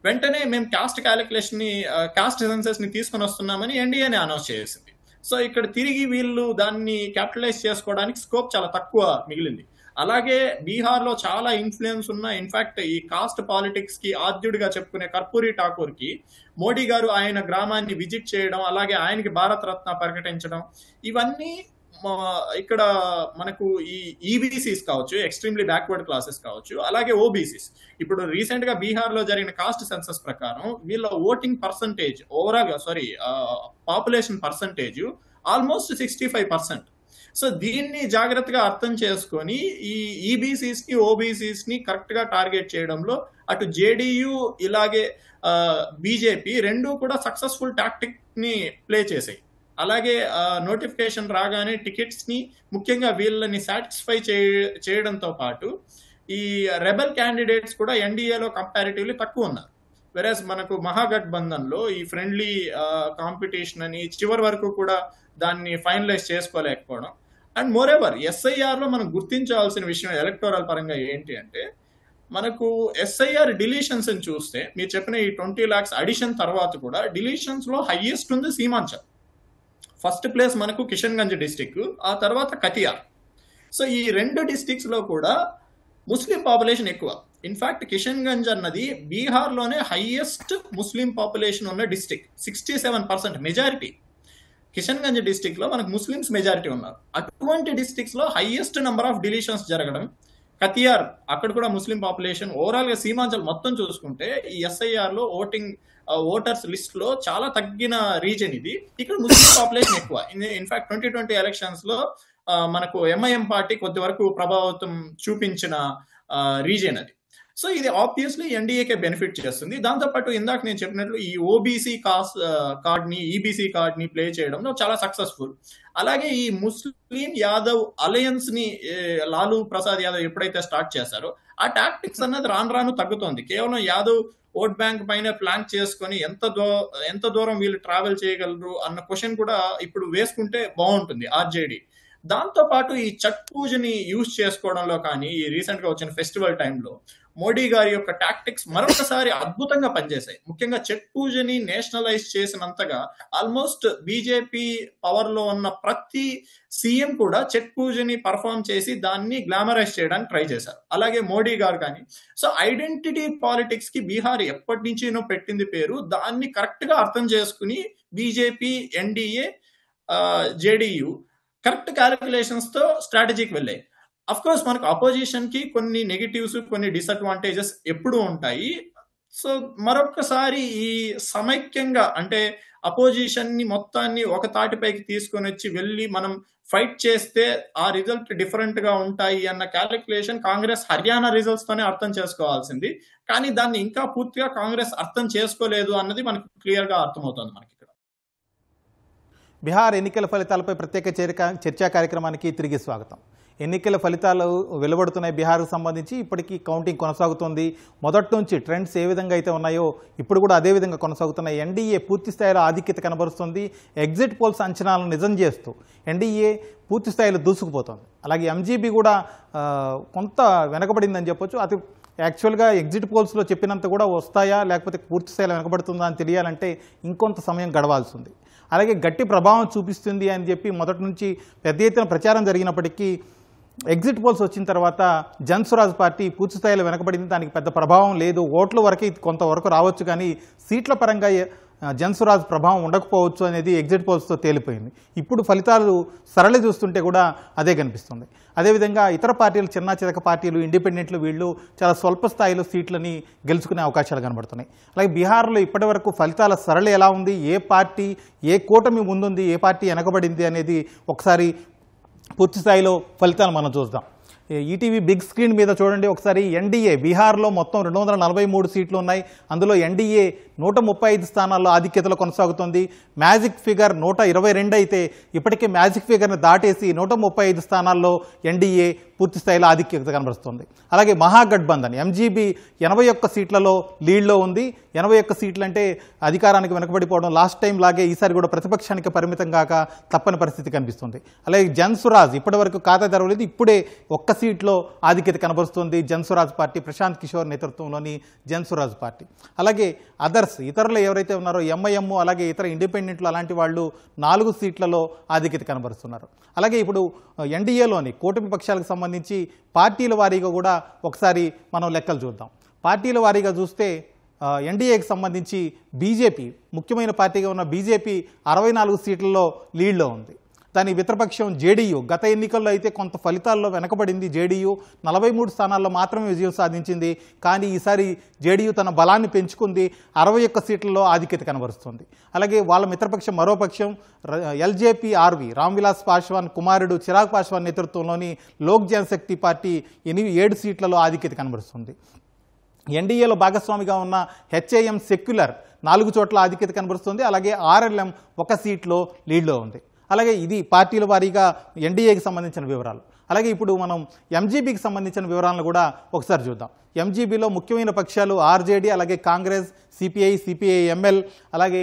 వెంటనే మేము కాస్ట్ క్యాలిక్యులేషన్ ని, కాస్ట్ సెన్సస్ ని తీసుకొని వస్తున్నామని ఎన్డీఏనే అనౌన్స్ చేసింది. సో ఇక్కడ తిరిగి వీళ్ళు దాన్ని క్యాపిటలైజ్ చేసుకోవడానికి స్కోప్ చాలా తక్కువ మిగిలింది. అలాగే బీహార్లో చాలా ఇన్ఫ్లుయెన్స్ ఉన్న, ఇన్ఫాక్ట్ ఈ కాస్ట్ పాలిటిక్స్ కి ఆద్యుడిగా చెప్పుకునే కర్పూరి ఠాకూర్ కి మోడీ గారు ఆయన గ్రామాన్ని విజిట్ చేయడం, అలాగే ఆయనకి భారత రత్న ప్రకటించడం, ఇవన్నీ ఇక్కడ మనకు ఈ ఈబీసీస్ కావచ్చు, ఎక్స్ట్రీమ్లీ బ్యాక్వర్డ్ క్లాసెస్ కావచ్చు, అలాగే ఓబీసీస్. ఇప్పుడు రీసెంట్ గా బీహార్ లో జరిగిన కాస్ట్ సెన్సస్ ప్రకారం వీళ్ళ ఓటింగ్ పర్సంటేజ్ ఓవరాల్ గా పాపులేషన్ పర్సంటేజ్ ఆల్మోస్ట్ 65%. సో దీన్ని జాగ్రత్తగా అర్థం చేసుకొని ఈ ఈబీసీస్ ని, ఓబీసీస్ ని కరెక్ట్ గా టార్గెట్ చేయడంలో అటు జేడీయూ ఇలాగే బీజేపీ రెండు కూడా సక్సెస్ఫుల్ టాక్టిక్ ని ప్లే చేసాయి. అలాగే నోటిఫికేషన్ రాగానే టికెట్స్ ని ముఖ్యంగా వీళ్ళని సాటిస్ఫై చేయడంతో పాటు ఈ రెబల్ క్యాండిడేట్స్ కూడా ఎన్డీఏలో కంపారిటివ్లీ తక్కువ ఉన్నారు. వెరాజ్ మనకు మహాగఠబంధన్ లో ఈ ఫ్రెండ్లీ కాంపిటీషన్ అని చివరి వరకు కూడా దాన్ని ఫైనలైజ్ చేసుకోలేకపోవడం. అండ్ మోర్ ఎవర్ ఎస్ఐఆర్ లో మనం గుర్తించాల్సిన విషయం ఎలక్టోరల్ పరంగా ఏంటి అంటే, మనకు ఎస్ఐఆర్ డిలీషన్స్ అని చూస్తే మీరు చెప్పిన ఈ 20 lakhs అడిషన్ తర్వాత కూడా డిలీషన్స్ లో హైయెస్ట్ ఉంది సీమాంచల్. ఫస్ట్ ప్లేస్ మనకు కిషన్ గంజ్ డిస్టిక్, ఆ తర్వాత కతియార్. సో ఈ రెండు డిస్టిక్స్ లో కూడా ముస్లిం పాపులేషన్ ఎక్కువ. ఇన్ఫాక్ట్ కిషన్ గంజ్ అన్నది బీహార్ లోనే హైయెస్ట్ ముస్లిం పాపులేషన్ ఉన్న district, 67% majority. Kishanganj district లో మనకు ముస్లిమ్స్ మెజారిటీ ఉన్నారు. అటువంటి డిస్టిక్స్ లో హైయెస్ట్ నెంబర్ ఆఫ్ డిలీషన్స్ జరగడం, కతియార్ అక్కడ కూడా ముస్లిం పాపులేషన్, ఓవరాల్ గా సీమాంచల్ మొత్తం చూసుకుంటే ఈ ఎస్ఐఆర్ లో ఓటర్స్ లిస్ట్ లో చాలా తగ్గిన రీజన్ ఇది. ఇక్కడ ముస్లిం పాపులేషన్ ఎక్కువ. ఇన్ఫాక్ట్ 2020 ఎలక్షన్స్ లో మనకు ఎంఐఎం పార్టీ కొద్ది వరకు ప్రభావితం చూపించిన రీజన్ అది. సో ఇది ఆబ్వియస్లీ ఎన్డీఏకే బెనిఫిట్ చేస్తుంది. దాంతోపాటు ఇందాక నేను చెప్పినట్లు ఈ ఓబీసీ కార్డ్ ని, ఈబీసీ కార్డ్ ని ప్లే చేయడంలో చాలా సక్సెస్ఫుల్. అలాగే ఈ ముస్లిం యాదవ్ అలయన్స్ ని లాలూ ప్రసాద్ యాదవ్ ఎప్పుడైతే స్టార్ట్ చేశారో ఆ టాక్టిక్స్ అన్నది రాను రాను తగ్గుతోంది. కేవలం యాదవ్ ఓట్ బ్యాంక్ పైన ప్లాంక్ చేసుకొని ఎంత దూరం వీళ్ళు ట్రావెల్ చేయగలరు అన్న క్వశ్చన్ కూడా ఇప్పుడు వేసుకుంటే బాగుంటుంది ఆర్జేడీ. దాంతో పాటు ఈ ఛట్ పూజని యూజ్ చేసుకోవడంలో కానీ, ఈ రీసెంట్ గా వచ్చిన ఫెస్టివల్ టైంలో మోడీ గారి యొక్క టాక్టిక్స్ మరొకసారి అద్భుతంగా పనిచేశాయి. ముఖ్యంగా ఛట్ పూజని నేషనలైజ్ చేసినంతగా ఆల్మోస్ట్ బీజేపీ పవర్ లో ఉన్న ప్రతి సీఎం కూడా ఛట్ పూజని పర్ఫామ్ చేసి దాన్ని గ్లామరైజ్ చేయడానికి ట్రై చేశారు. అలాగే మోడీ గారు కానీ. సో ఐడెంటిటీ పాలిటిక్స్ కి బీహార్ ఎప్పటి నుంచినో పెట్టింది పేరు. దాన్ని కరెక్ట్ గా అర్థం చేసుకుని BJP, NDA, JDU correct calculations తో స్ట్రాటజీకి వెళ్ళాయి. అఫ్ కోర్స్ మనకు అపోజిషన్ కి కొన్ని నెగిటివ్స్, కొన్ని డిసడ్వాంటేజెస్ ఎప్పుడూ ఉంటాయి. సో మరొక్కసారి ఈ సమైక్యంగా అంటే అపోజిషన్ ని మొత్తాన్ని ఒక తాటిపైకి తీసుకొని వచ్చి వెళ్ళి మనం ఫైట్ చేస్తే ఆ రిజల్ట్ డిఫరెంట్ గా ఉంటాయి అన్న క్యాలిక్యులేషన్ కాంగ్రెస్ హర్యానా రిజల్ట్స్ తోనే అర్థం చేసుకోవాల్సింది. కానీ దాన్ని ఇంకా పూర్తిగా కాంగ్రెస్ అర్థం చేసుకోలేదు అన్నది మనకు క్లియర్ గా అర్థమవుతుంది మనకి ఇక్కడ. బీహార్ ఎన్నికల ఫలితాలపై ప్రత్యేక చర్చా కార్యక్రమానికి తిరిగి స్వాగతం. ఎన్నికల ఫలితాలు వెలువడుతున్నాయి బీహార్కు సంబంధించి. ఇప్పటికీ కౌంటింగ్ కొనసాగుతోంది. మొదటి నుంచి ట్రెండ్స్ ఏ విధంగా అయితే ఉన్నాయో ఇప్పుడు కూడా అదే విధంగా కొనసాగుతున్నాయి. ఎన్డీఏ పూర్తి స్థాయిలో ఆధిక్యత కనబరుస్తుంది. ఎగ్జిట్ పోల్స్ అంచనాలను నిజం చేస్తూ ఎన్డీఏ పూర్తి స్థాయిలో దూసుకుపోతుంది. అలాగే ఎంజీబీ కూడా కొంత వెనకబడిందని చెప్పొచ్చు. అది యాక్చువల్గా ఎగ్జిట్ పోల్స్లో చెప్పినంత కూడా వస్తాయా లేకపోతే పూర్తి స్థాయిలో వెనకబడుతుందా అని తెలియాలంటే ఇంకొంత సమయం గడవాల్సి ఉంది. అలాగే గట్టి ప్రభావం చూపిస్తుంది అని చెప్పి మొదటి నుంచి పెద్ద ఎత్తున ప్రచారం జరిగినప్పటికీ ఎగ్జిట్ పోల్స్ వచ్చిన తర్వాత జన్స్వరాజ్ పార్టీ పూర్తి స్థాయిలో వెనకబడింది. దానికి పెద్ద ప్రభావం లేదు. ఓట్ల వరకు కొంతవరకు రావచ్చు కానీ సీట్ల పరంగా జన్స్వరాజ్ ప్రభావం ఉండకపోవచ్చు అనేది ఎగ్జిట్ పోల్స్తో తేలిపోయింది. ఇప్పుడు ఫలితాలు సరళి చూస్తుంటే కూడా అదే కనిపిస్తుంది. అదేవిధంగా ఇతర పార్టీలు, చిన్న చితక పార్టీలు, ఇండిపెండెంట్లు వీళ్ళు చాలా స్వల్ప స్థాయిలో సీట్లని గెలుచుకునే అవకాశాలు కనబడుతున్నాయి. అలాగే బీహార్లో ఇప్పటి వరకు ఫలితాల సరళి ఎలా ఉంది, ఏ పార్టీ ఏ కూటమి ముందుంది, ఏ పార్టీ వెనకబడింది అనేది ఒకసారి పూర్తి స్థాయిలో ఫలితాలు మనం చూద్దాం. ఈటీవీ బిగ్ స్క్రీన్ మీద చూడండి ఒకసారి. ఎన్డీఏ బీహార్లో మొత్తం 243 సీట్లు ఉన్నాయి. అందులో ఎన్డీఏ 135 స్థానాల్లో ఆధిక్యతలో కొనసాగుతుంది. మ్యాజిక్ ఫిగర్ 122 అయితే ఇప్పటికే మ్యాజిక్ ఫిగర్ని దాటేసి 135 స్థానాల్లో ఎన్డీఏ పూర్తి స్థాయిలో ఆధిక్యత కనబరుస్తుంది. అలాగే మహాగఠబంధన్ ఎంజీబీ 81 సీట్లలో లీడ్లో ఉంది. 81 సీట్లు అంటే అధికారానికి వెనకబడిపోవడం. లాస్ట్ టైం లాగే ఈసారి కూడా ప్రతిపక్షానికి పరిమితం కాక తప్పని పరిస్థితి కనిపిస్తుంది. అలాగే జన్స్వరాజ్ ఇప్పటి వరకు ఖాతా తెరవలేదు. ఇప్పుడే ఒక్క సీట్లో ఆధిక్యత కనబరుస్తుంది జన్స్వరాజ్ పార్టీ, ప్రశాంత్ కిషోర్ నేతృత్వంలోని జన్స్వరాజ్ పార్టీ. అలాగే అదర్స్ ఇతరులు ఎవరైతే ఉన్నారో ఎంఐఎం అలాగే ఇతర ఇండిపెండెంట్లు అలాంటి వాళ్ళు 4 సీట్లలో ఆధిక్యత కనబరుస్తున్నారు. అలాగే ఇప్పుడు ఎన్డీఏలోని కూటమి పక్షాలకు సంబంధించి పార్టీల వారీగా కూడా ఒకసారి మనం లెక్కలు చూద్దాం. పార్టీల వారీగా చూస్తే ఎన్డీఏకి సంబంధించి బీజేపీ, ముఖ్యమైన పార్టీగా ఉన్న బీజేపీ 64 సీట్లలో లీడ్లో ఉంది. దాని మిత్రపక్షం జేడీయూ గత ఎన్నికల్లో అయితే కొంత ఫలితాల్లో వెనకబడింది. జేడీయూ 43 స్థానాల్లో మాత్రమే విజయం సాధించింది. కానీ ఈసారి జేడీయూ తన బలాన్ని పెంచుకుంది. 61 సీట్లలో ఆధిక్యత కనబరుస్తుంది. అలాగే వాళ్ళ మిత్రపక్షం మరో పక్షం ఎల్జేపీ-ఆర్వీ రామ్విలాస్ పాశ్వాన్ కుమారుడు చిరాగ్ పాశ్వాన్ నేతృత్వంలోని లోక్ జనశక్తి పార్టీ 7 సీట్లలో ఆధిక్యత కనబరుస్తుంది. ఎన్డీఏలో భాగస్వామిగా ఉన్న హెచ్ఏఎం సెక్యులర్ 4 చోట్ల ఆధిక్యత కనబరుస్తుంది. అలాగే ఆర్ఎల్ఎం 1 సీట్లో లీడ్లో ఉంది. అలాగే ఇది పార్టీల వారీగా ఎన్డీఏకి సంబంధించిన వివరాలు. అలాగే ఇప్పుడు మనం ఎంజీబీకి సంబంధించిన వివరాలను కూడా ఒకసారి చూద్దాం. ఎంజీబీలో ముఖ్యమైన పక్షాలు ఆర్జేడీ, అలాగే కాంగ్రెస్, సిపిఐ, సిపిఐ-ఎంఎల్, అలాగే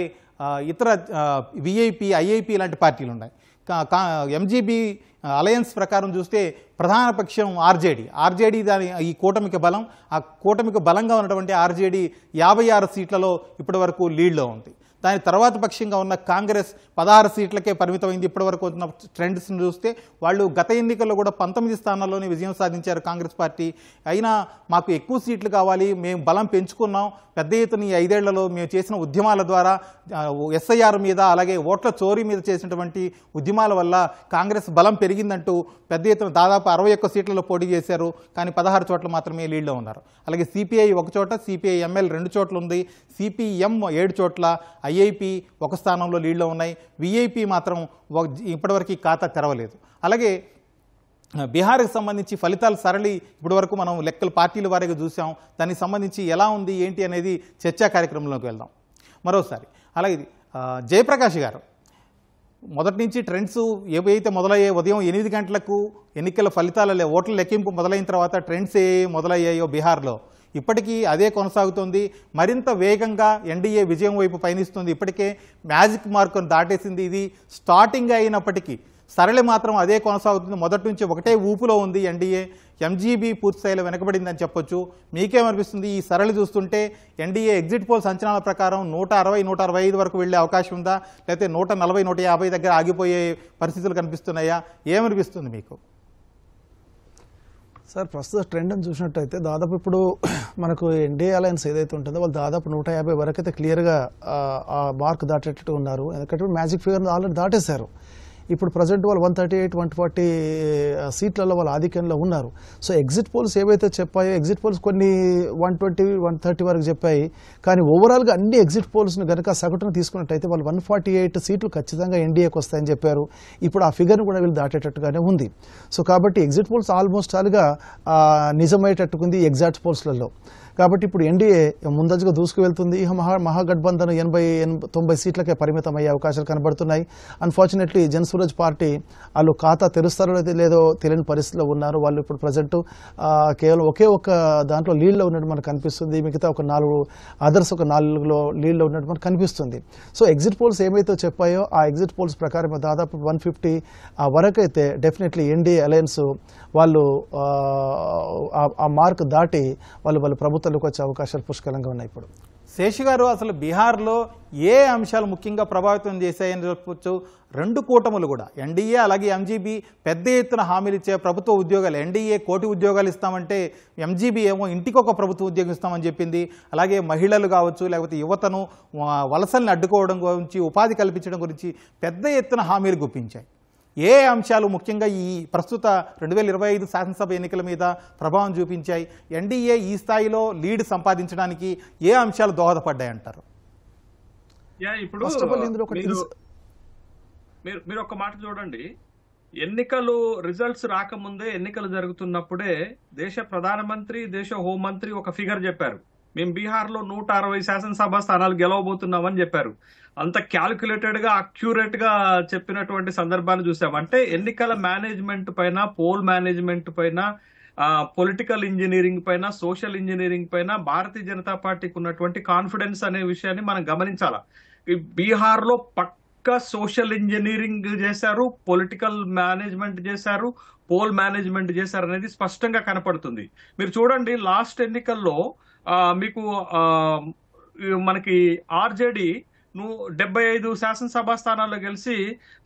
ఇతర విఐపి, ఐఐపి లాంటి పార్టీలు ఉన్నాయి. ఎంజీబీ అలయన్స్ ప్రకారం చూస్తే ప్రధాన పక్షం ఆర్జేడీ దాని ఈ కూటమికి బలం. ఆ కూటమికి బలంగా ఉన్నటువంటి ఆర్జేడీ 56 సీట్లలో ఇప్పటి వరకు లీడ్లో ఉంది. దాని తర్వాత పక్షంగా ఉన్న కాంగ్రెస్ 16 సీట్లకే పరిమితమైంది. ఇప్పటివరకు ఉన్న ట్రెండ్స్ని చూస్తే వాళ్ళు గత ఎన్నికల్లో కూడా 19 స్థానాల్లోనే విజయం సాధించారు కాంగ్రెస్ పార్టీ. అయినా మాకు ఎక్కువ సీట్లు కావాలి, మేము బలం పెంచుకున్నాం, పెద్ద ఎత్తున ఈ 5 ఏళ్లలో మేము చేసిన ఉద్యమాల ద్వారా ఎస్ఐఆర్ మీద అలాగే ఓట్ల చోరీ మీద చేసినటువంటి ఉద్యమాల వల్ల కాంగ్రెస్ బలం పెరిగిందంటూ పెద్ద ఎత్తున దాదాపు 61 సీట్లలో పోటీ చేశారు. కానీ 16 చోట్ల మాత్రమే లీడ్లో ఉన్నారు. అలాగే సిపిఐ 1 చోట, సిపిఐ-ఎంఎల్ 2 చోట్ల ఉంది, సిపిఎం 7 చోట్ల, ఐఐపి 1 స్థానంలో లీడ్లో ఉన్నాయి. విఐపి మాత్రం ఇప్పటివరకు ఖాతా తెరవలేదు. అలాగే బీహార్కి సంబంధించి ఫలితాల సరళి ఇప్పటివరకు మనం లెక్కలు పార్టీల వారీగా చూసాం. దానికి సంబంధించి ఎలా ఉంది ఏంటి అనేది చర్చా కార్యక్రమంలోకి వెళ్దాం మరోసారి. అలాగే జయప్రకాష్ గారు, మొదటి నుంచి ట్రెండ్స్ ఏవైతే మొదలయ్యాయో ఉదయం 8 గంటలకు ఎన్నికల ఫలితాల ఓట్ల లెక్కింపు మొదలైన తర్వాత ట్రెండ్స్ ఏ మొదలయ్యాయో బీహార్లో ఇప్పటికీ అదే కొనసాగుతుంది. మరింత వేగంగా ఎన్డీఏ విజయం వైపు పయనిస్తుంది. ఇప్పటికే మ్యాజిక్ మార్కును దాటేసింది. ఇది స్టార్టింగ్ అయినప్పటికీ సరళి మాత్రం అదే కొనసాగుతుంది. మొదటి నుంచి ఒకటే ఊపులో ఉంది ఎన్డీఏ. ఎంజీబీ పూర్తి స్థాయిలో వెనకబడిందని చెప్పొచ్చు. మీకేమనిపిస్తుంది ఈ సరళి చూస్తుంటే? ఎన్డీఏ ఎగ్జిట్ పోల్స్ అంచనాల ప్రకారం 160, 165 వరకు వెళ్ళే అవకాశం ఉందా, లేకపోతే 140, 150 దగ్గర ఆగిపోయే పరిస్థితులు కనిపిస్తున్నాయా? ఏమనిపిస్తుంది మీకు? సార్, ప్రస్తుత ట్రెండ్ని చూసినట్టయితే దాదాపు ఇప్పుడు మనకు ఎన్డీఏ అలయన్స్ ఏదైతే ఉంటుందో వాళ్ళు దాదాపు 150 వరకు అయితే క్లియర్గా ఆ మార్క్ దాటేటట్టు ఉన్నారు. ఎందుకంటే మ్యాజిక్ ఫిగర్ని ఆల్రెడీ దాటేశారు. ఇప్పుడు ప్రజెంట్ వాళ్ళు 138, 140 సీట్లలో వాళ్ళు ఆధిక్యంలో ఉన్నారు. సో ఎగ్జిట్ పోల్స్ ఏవైతే చెప్పాయో ఎగ్జిట్ పోల్స్ కొన్ని 120, 130 వరకు చెప్పాయి. కానీ ఓవరాల్గా అన్ని ఎగ్జిట్ పోల్స్ను కనుక సగటును తీసుకున్నట్టయితే వాళ్ళు 148 సీట్లు ఖచ్చితంగా ఎన్డీఏకి వస్తాయని చెప్పారు. ఇప్పుడు ఆ ఫిగర్ను కూడా వీళ్ళు దాటేటట్టుగానే ఉంది. సో కాబట్టి ఎగ్జిట్ పోల్స్ ఆల్మోస్ట్ ఆల్గా నిజమయ్యేటట్టుకుంది ఎగ్జాక్ట్ పోల్స్లలో. కాబట్టి ఇప్పుడు ఎన్డీఏ ముందంజగా దూసుకు వెళ్తుంది. మహాగఠబంధన్ 80-90 సీట్లకే పరిమితం అయ్యే అవకాశాలు కనబడుతున్నాయి. అన్ఫార్చునేట్లీ జనసూరజ్ పార్టీ వాళ్ళు ఖాతా తెరుస్తారో లేదో తెలియని పరిస్థితిలో ఉన్నారు. వాళ్ళు ఇప్పుడు ప్రజెంట్ కేవలం ఒకే ఒక దాంట్లో లీడ్లో ఉన్నట్టు మనకు కనిపిస్తుంది. మిగతా ఒక 4 అదర్స్ ఒక 4లో లీడ్లో ఉన్నట్టు మనకు కనిపిస్తుంది. సో ఎగ్జిట్ పోల్స్ ఏమైతే చెప్పాయో ఆ ఎగ్జిట్ పోల్స్ ప్రకారం దాదాపు 150 వరకు అయితే డెఫినెట్లీ ఎన్డీఏ అలయన్స్ వాళ్ళు ఆ మార్క్ దాటి వాళ్ళు ప్రభుత్వంలోకి వచ్చే అవకాశాలు పుష్కలంగా ఉన్నాయి. ఇప్పుడు శేషి గారు, అసలు బీహార్లో ఏ అంశాలు ముఖ్యంగా ప్రభావితం చేశాయని చెప్పొచ్చు? 2 కూటములు కూడా ఎన్డీఏ అలాగే ఎంజీబీ పెద్ద ఎత్తున హామీలు ఇచ్చే ప్రభుత్వ ఉద్యోగాలు. ఎన్డీఏ 1 కోటి ఉద్యోగాలు ఇస్తామంటే ఎంజీబీ ఏమో ఇంటికొక ప్రభుత్వ ఉద్యోగం ఇస్తామని చెప్పింది. అలాగే మహిళలు కావచ్చు లేకపోతే యువతను వలసల్ని అడ్డుకోవడం గురించి, ఉపాధి కల్పించడం గురించి పెద్ద ఎత్తున హామీలు గుప్పించాయి. ఏ అంశాలు ముఖ్యంగా ఈ ప్రస్తుత 2025 శాసనసభ ఎన్నికల మీద ప్రభావం చూపించాయి? ఎన్డీఏ ఈ స్థాయిలో లీడ్ సంపాదించడానికి ఏ అంశాలు దోహదపడ్డాయంటారు? ఇప్పుడు మీరు ఒక మాట చూడండి. ఎన్నికలు రిజల్ట్స్ రాకముందే, ఎన్నికలు జరుగుతున్నప్పుడే దేశ ప్రధానమంత్రి, దేశ హోంమంత్రి ఒక ఫిగర్ చెప్పారు. మేము బీహార్లో 160 శాసనసభ స్థానాలు గెలవబోతున్నామని చెప్పారు. అంత క్యాల్కులేటెడ్ గా, అక్యూరేట్ గా చెప్పినటువంటి సందర్భాన్ని చూసాం. అంటే ఎన్నికల మేనేజ్మెంట్ పైన, పోల్ మేనేజ్మెంట్ పైన, పొలిటికల్ ఇంజనీరింగ్ పైన, సోషల్ ఇంజనీరింగ్ పైన భారతీయ జనతా పార్టీకి ఉన్నటువంటి కాన్ఫిడెన్స్ అనే విషయాన్ని మనం గమనించాలా. బీహార్ లో పక్కా సోషల్ ఇంజనీరింగ్ చేశారు, పొలిటికల్ మేనేజ్మెంట్ చేశారు, పోల్ మేనేజ్మెంట్ చేశారు అనేది స్పష్టంగా కనపడుతుంది. మీరు చూడండి, లాస్ట్ ఎన్నికల్లో మీకు మనకి ఆర్జేడీ 75 శాసనసభ స్థానాల్లో గెలిచి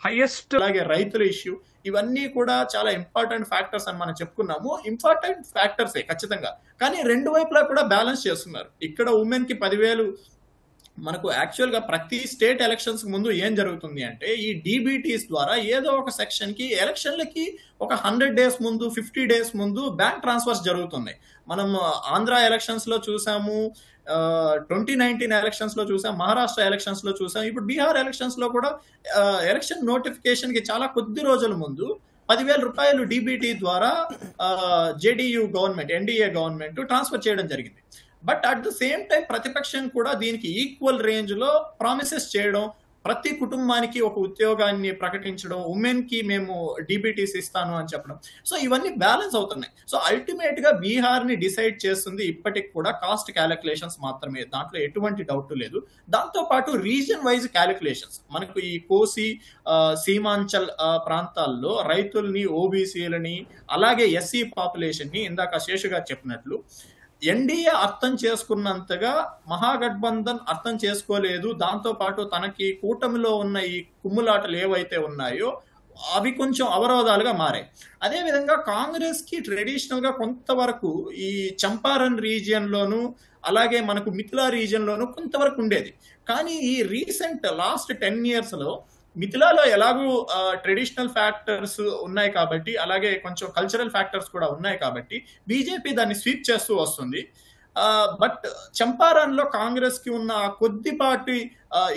హైయెస్ట్. అలాగే రైతుల ఇష్యూ, ఇవన్నీ కూడా చాలా ఇంపార్టెంట్ ఫ్యాక్టర్స్ అని మనం చెప్పుకున్నాము. ఇంపార్టెంట్ ఫ్యాక్టర్సే ఖచ్చితంగా, కానీ 2 వైపులా కూడా బ్యాలెన్స్ చేస్తున్నారు. ఇక్కడ ఉమెన్ కి 10,000. మనకు యాక్చువల్ గా ప్రతి స్టేట్ ఎలక్షన్స్ ముందు ఏం జరుగుతుంది అంటే, ఈ డీబీటీస్ ద్వారా ఏదో ఒక సెక్షన్ కి ఎలక్షన్లకి ఒక 100 days ముందు, 50 days ముందు బ్యాంక్ ట్రాన్స్ఫర్స్ జరుగుతున్నాయి. మనం ఆంధ్ర ఎలక్షన్స్ లో చూసాము, 2019 ఎలక్షన్స్ లో చూసాం, మహారాష్ట్ర ఎలక్షన్స్ లో చూసాం, ఇప్పుడు బీహార్ ఎలక్షన్స్ లో కూడా ఎలక్షన్ నోటిఫికేషన్ కి చాలా కొద్ది రోజుల ముందు 10,000 రూపాయలు డీబీటీ ద్వారా JDU government, NDA government transfer చేయడం జరిగింది. But at the same time ప్రతిపక్షం కూడా దీనికి ఈక్వల్ రేంజ్ లో ప్రామిసెస్ చేయడం, ప్రతి కుటుంబానికి ఒక ఉద్యోగాన్ని ప్రకటించడం, ఉమెన్ కి మేము డీబీటీస్ ఇస్తాను అని చెప్పడం. సో ఇవన్నీ బ్యాలెన్స్ అవుతున్నాయి. సో అల్టిమేట్ గా బీహార్ ని డిసైడ్ చేస్తుంది ఇప్పటికి కూడా కాస్ట్ క్యాలిక్యులేషన్స్ మాత్రమే, దాంట్లో ఎటువంటి డౌట్ లేదు. దాంతో పాటు రీజన్ వైజ్ క్యాలిక్యులేషన్స్, మనకు ఈ కోసి, సీమాంచల్ ప్రాంతాల్లో రైతుల్ని, ఓబీసీలని, అలాగే ఎస్సీ పాపులేషన్ ని ఇందాక శేషు గారు చెప్పినట్లు ఎన్డీఏ అర్థం చేసుకున్నంతగా మహాగఠబంధన్ అర్థం చేసుకోలేదు. దాంతో పాటు తనకి కూటమిలో ఉన్న ఈ కుమ్ములాటలు ఏవైతే ఉన్నాయో అవి కొంచెం అవరోధాలుగా మారాయి. అదేవిధంగా కాంగ్రెస్ కి ట్రెడిషనల్ గా కొంతవరకు ఈ చంపారన్ రీజియన్ లోను, అలాగే మనకు మిథిలా రీజియన్ లోను కొంతవరకు ఉండేది. కానీ ఈ రీసెంట్ లాస్ట్ 10 years లో మిథిలాలో ఎలాగూ ట్రెడిషనల్ ఫ్యాక్టర్స్ ఉన్నాయి కాబట్టి, అలాగే కొంచెం కల్చరల్ ఫ్యాక్టర్స్ కూడా ఉన్నాయి కాబట్టి బీజేపీ దాన్ని స్వీప్ చేస్తూ వస్తుంది. బట్ చంపారన్ లో కాంగ్రెస్ కి ఉన్న కొద్దిపాటి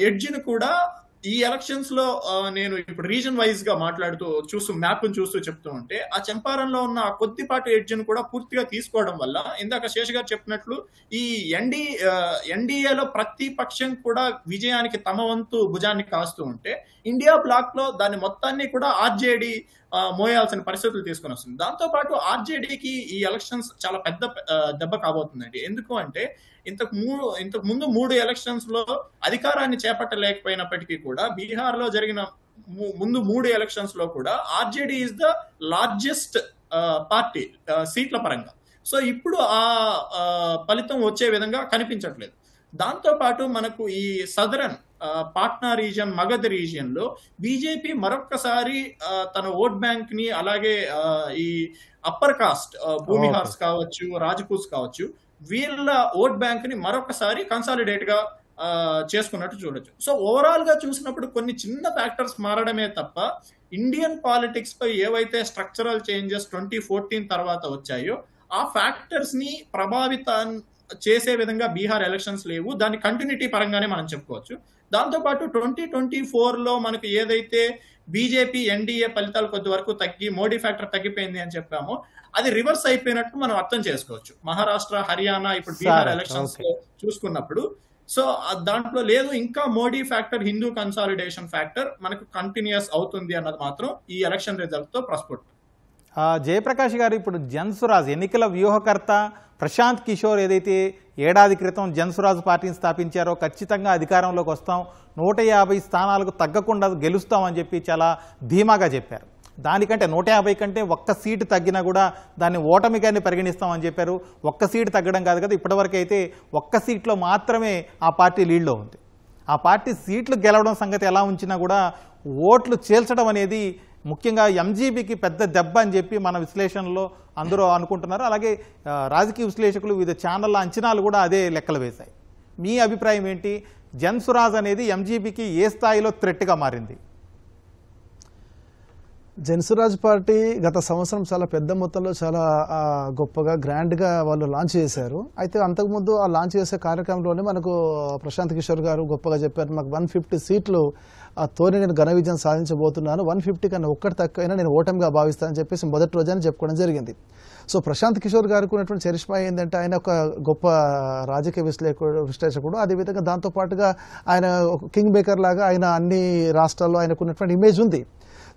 ఎడ్జిని కూడా ఈ ఎలక్షన్స్ లో నేను ఇప్పుడు రీజన్ వైజ్ గా మాట్లాడుతూ మ్యాప్ చూస్తూ చెప్తూ ఉంటే, ఆ చంపారన్ లో ఉన్న ఆ కొద్దిపాటి ఎడ్జిని కూడా పూర్తిగా తీసుకోవడం వల్ల, ఇందాక శేష్ గారు చెప్పినట్లు ఈ ఎన్డీఏలో ప్రతి పక్షం కూడా విజయానికి తమ వంతు భుజాన్ని కాస్తూ ఉంటే, ఇండియా బ్లాక్ లో దాని మొత్తాన్ని కూడా ఆర్జేడీ మోయాల్సిన పరిస్థితులు తీసుకొని వస్తుంది. దాంతో పాటు ఆర్జేడీకి ఈ ఎలక్షన్స్ చాలా పెద్ద దెబ్బ కాబోతుందండి. ఎందుకు అంటే ఇంతకు ముందు 3 ఎలక్షన్స్ లో అధికారాన్ని చేపట్టలేకపోయినప్పటికీ కూడా బీహార్ లో జరిగిన ముందు 3 ఎలక్షన్స్ లో కూడా RJD is the largest party సీట్ల పరంగా. సో ఇప్పుడు ఆ ఫలితం వచ్చే విధంగా కనిపించట్లేదు. దాంతో పాటు మనకు ఈ southern Patna region, Magadh region లో బీజేపీ మరొక్కసారి తన ఓట్ బ్యాంక్ ని, అలాగే ఈ అప్పర్ కాస్ట్ భూమిహార్స్ కావచ్చు, రాజ్పూట్స్ కావచ్చు, వీళ్ళ ఓట్ బ్యాంక్ ని మరొకసారి కన్సాలిడేట్ గా చేసుకున్నట్టు చూడొచ్చు. సో ఓవరాల్ గా చూసినప్పుడు కొన్ని చిన్న ఫ్యాక్టర్స్ మారడమే తప్ప ఇండియన్ పాలిటిక్స్ పై ఏవైతే స్ట్రక్చరల్ చేంజెస్ 2014 తర్వాత వచ్చాయో ఆ ఫ్యాక్టర్స్ ని ప్రభావితం చేసే విధంగా బీహార్ ఎలక్షన్స్ లేవు. దాని కంటిన్యూటీ పరంగానే మనం చెప్పుకోవచ్చు. దాంతోపాటు 2024లో మనకు ఏదైతే బీజేపీ ఎన్డీఏ ఫలితాలు కొద్ది వరకు తగ్గి మోడీ ఫ్యాక్టర్ తగ్గిపోయింది అని చెప్పామో అది రివర్స్ అయిపోయినట్టు మనం అర్థం చేసుకోవచ్చు. మహారాష్ట్ర, హర్యానా, ఇప్పుడు బీహార్ ఎలక్షన్స్ లో చూసుకున్నప్పుడు సో దాంట్లో లేదు, ఇంకా Modi factor, Hindu consolidation factor మనకు కంటిన్యూస్ అవుతుంది అన్నది మాత్రం ఈ ఎలక్షన్ రిజల్ట్ తో ప్రస్ఫుట్. జయప్రకాష్ గారు, ఇప్పుడు జన్సురాజ్ ఎన్నికల వ్యూహకర్త ప్రశాంత్ కిషోర్ ఏదైతే ఏడాది క్రితం జన్సురాజ్ పార్టీని స్థాపించారో ఖచ్చితంగా అధికారంలోకి వస్తాం, 150 స్థానాలకు తగ్గకుండా గెలుస్తామని చెప్పి చాలా ధీమాగా చెప్పారు. దానికంటే 150 కంటే ఒక్క సీటు తగ్గినా కూడా దాన్ని ఓటమిగానే పరిగణిస్తామని చెప్పారు. ఒక్క సీటు తగ్గడం కాదు కదా, ఇప్పటివరకు అయితే ఒక్క సీట్లో మాత్రమే ఆ పార్టీ లీడ్లో ఉంది. ఆ పార్టీ సీట్లు గెలవడం సంగతి ఎలా ఉంచినా కూడా ఓట్లు చేల్చడం అనేది ముఖ్యంగా ఎంజీబీకి పెద్ద దెబ్బ అని చెప్పి మన విశ్లేషణలో అందరూ అనుకుంటున్నారు. అలాగే రాజకీయ విశ్లేషకులు వివిధ ఛానళ్ళ అంచనాలు కూడా అదే లెక్కలు వేశాయి. మీ అభిప్రాయం ఏంటి? జన్సురాజ్ అనేది ఎంజీబీకి ఏ స్థాయిలో థ్రెట్గా మారింది? జన్సురాజ్ పార్టీ గత సంవత్సరం చాలా పెద్ద మొత్తంలో చాలా గొప్పగా గ్రాండ్గా వాళ్ళు లాంచ్ చేశారు. అయితే అంతకుముందు ఆ లాంచ్ చేసే కార్యక్రమంలోనే మనకు ప్రశాంత్ కిషోర్ గారు గొప్పగా చెప్పారు, మాకు 150 సీట్లు తోనే నేను ఘన విజయం సాధించబోతున్నాను, 150 కన్నా ఒక్కటి తక్కువైనా నేను ఓటమిగా భావిస్తానని చెప్పేసి మొదటి రోజాన్ని చెప్పుకోవడం జరిగింది. సో ప్రశాంత్ కిషోర్ గారికి ఉన్నటువంటి చరిష్మా ఏంటంటే ఆయన ఒక గొప్ప రాజకీయ విశ్లేషకుడు, అదేవిధంగా దాంతోపాటుగా ఆయన కింగ్ మేకర్ లాగా ఆయన అన్ని రాష్ట్రాల్లో ఆయనకు ఉన్నటువంటి ఇమేజ్ ఉంది.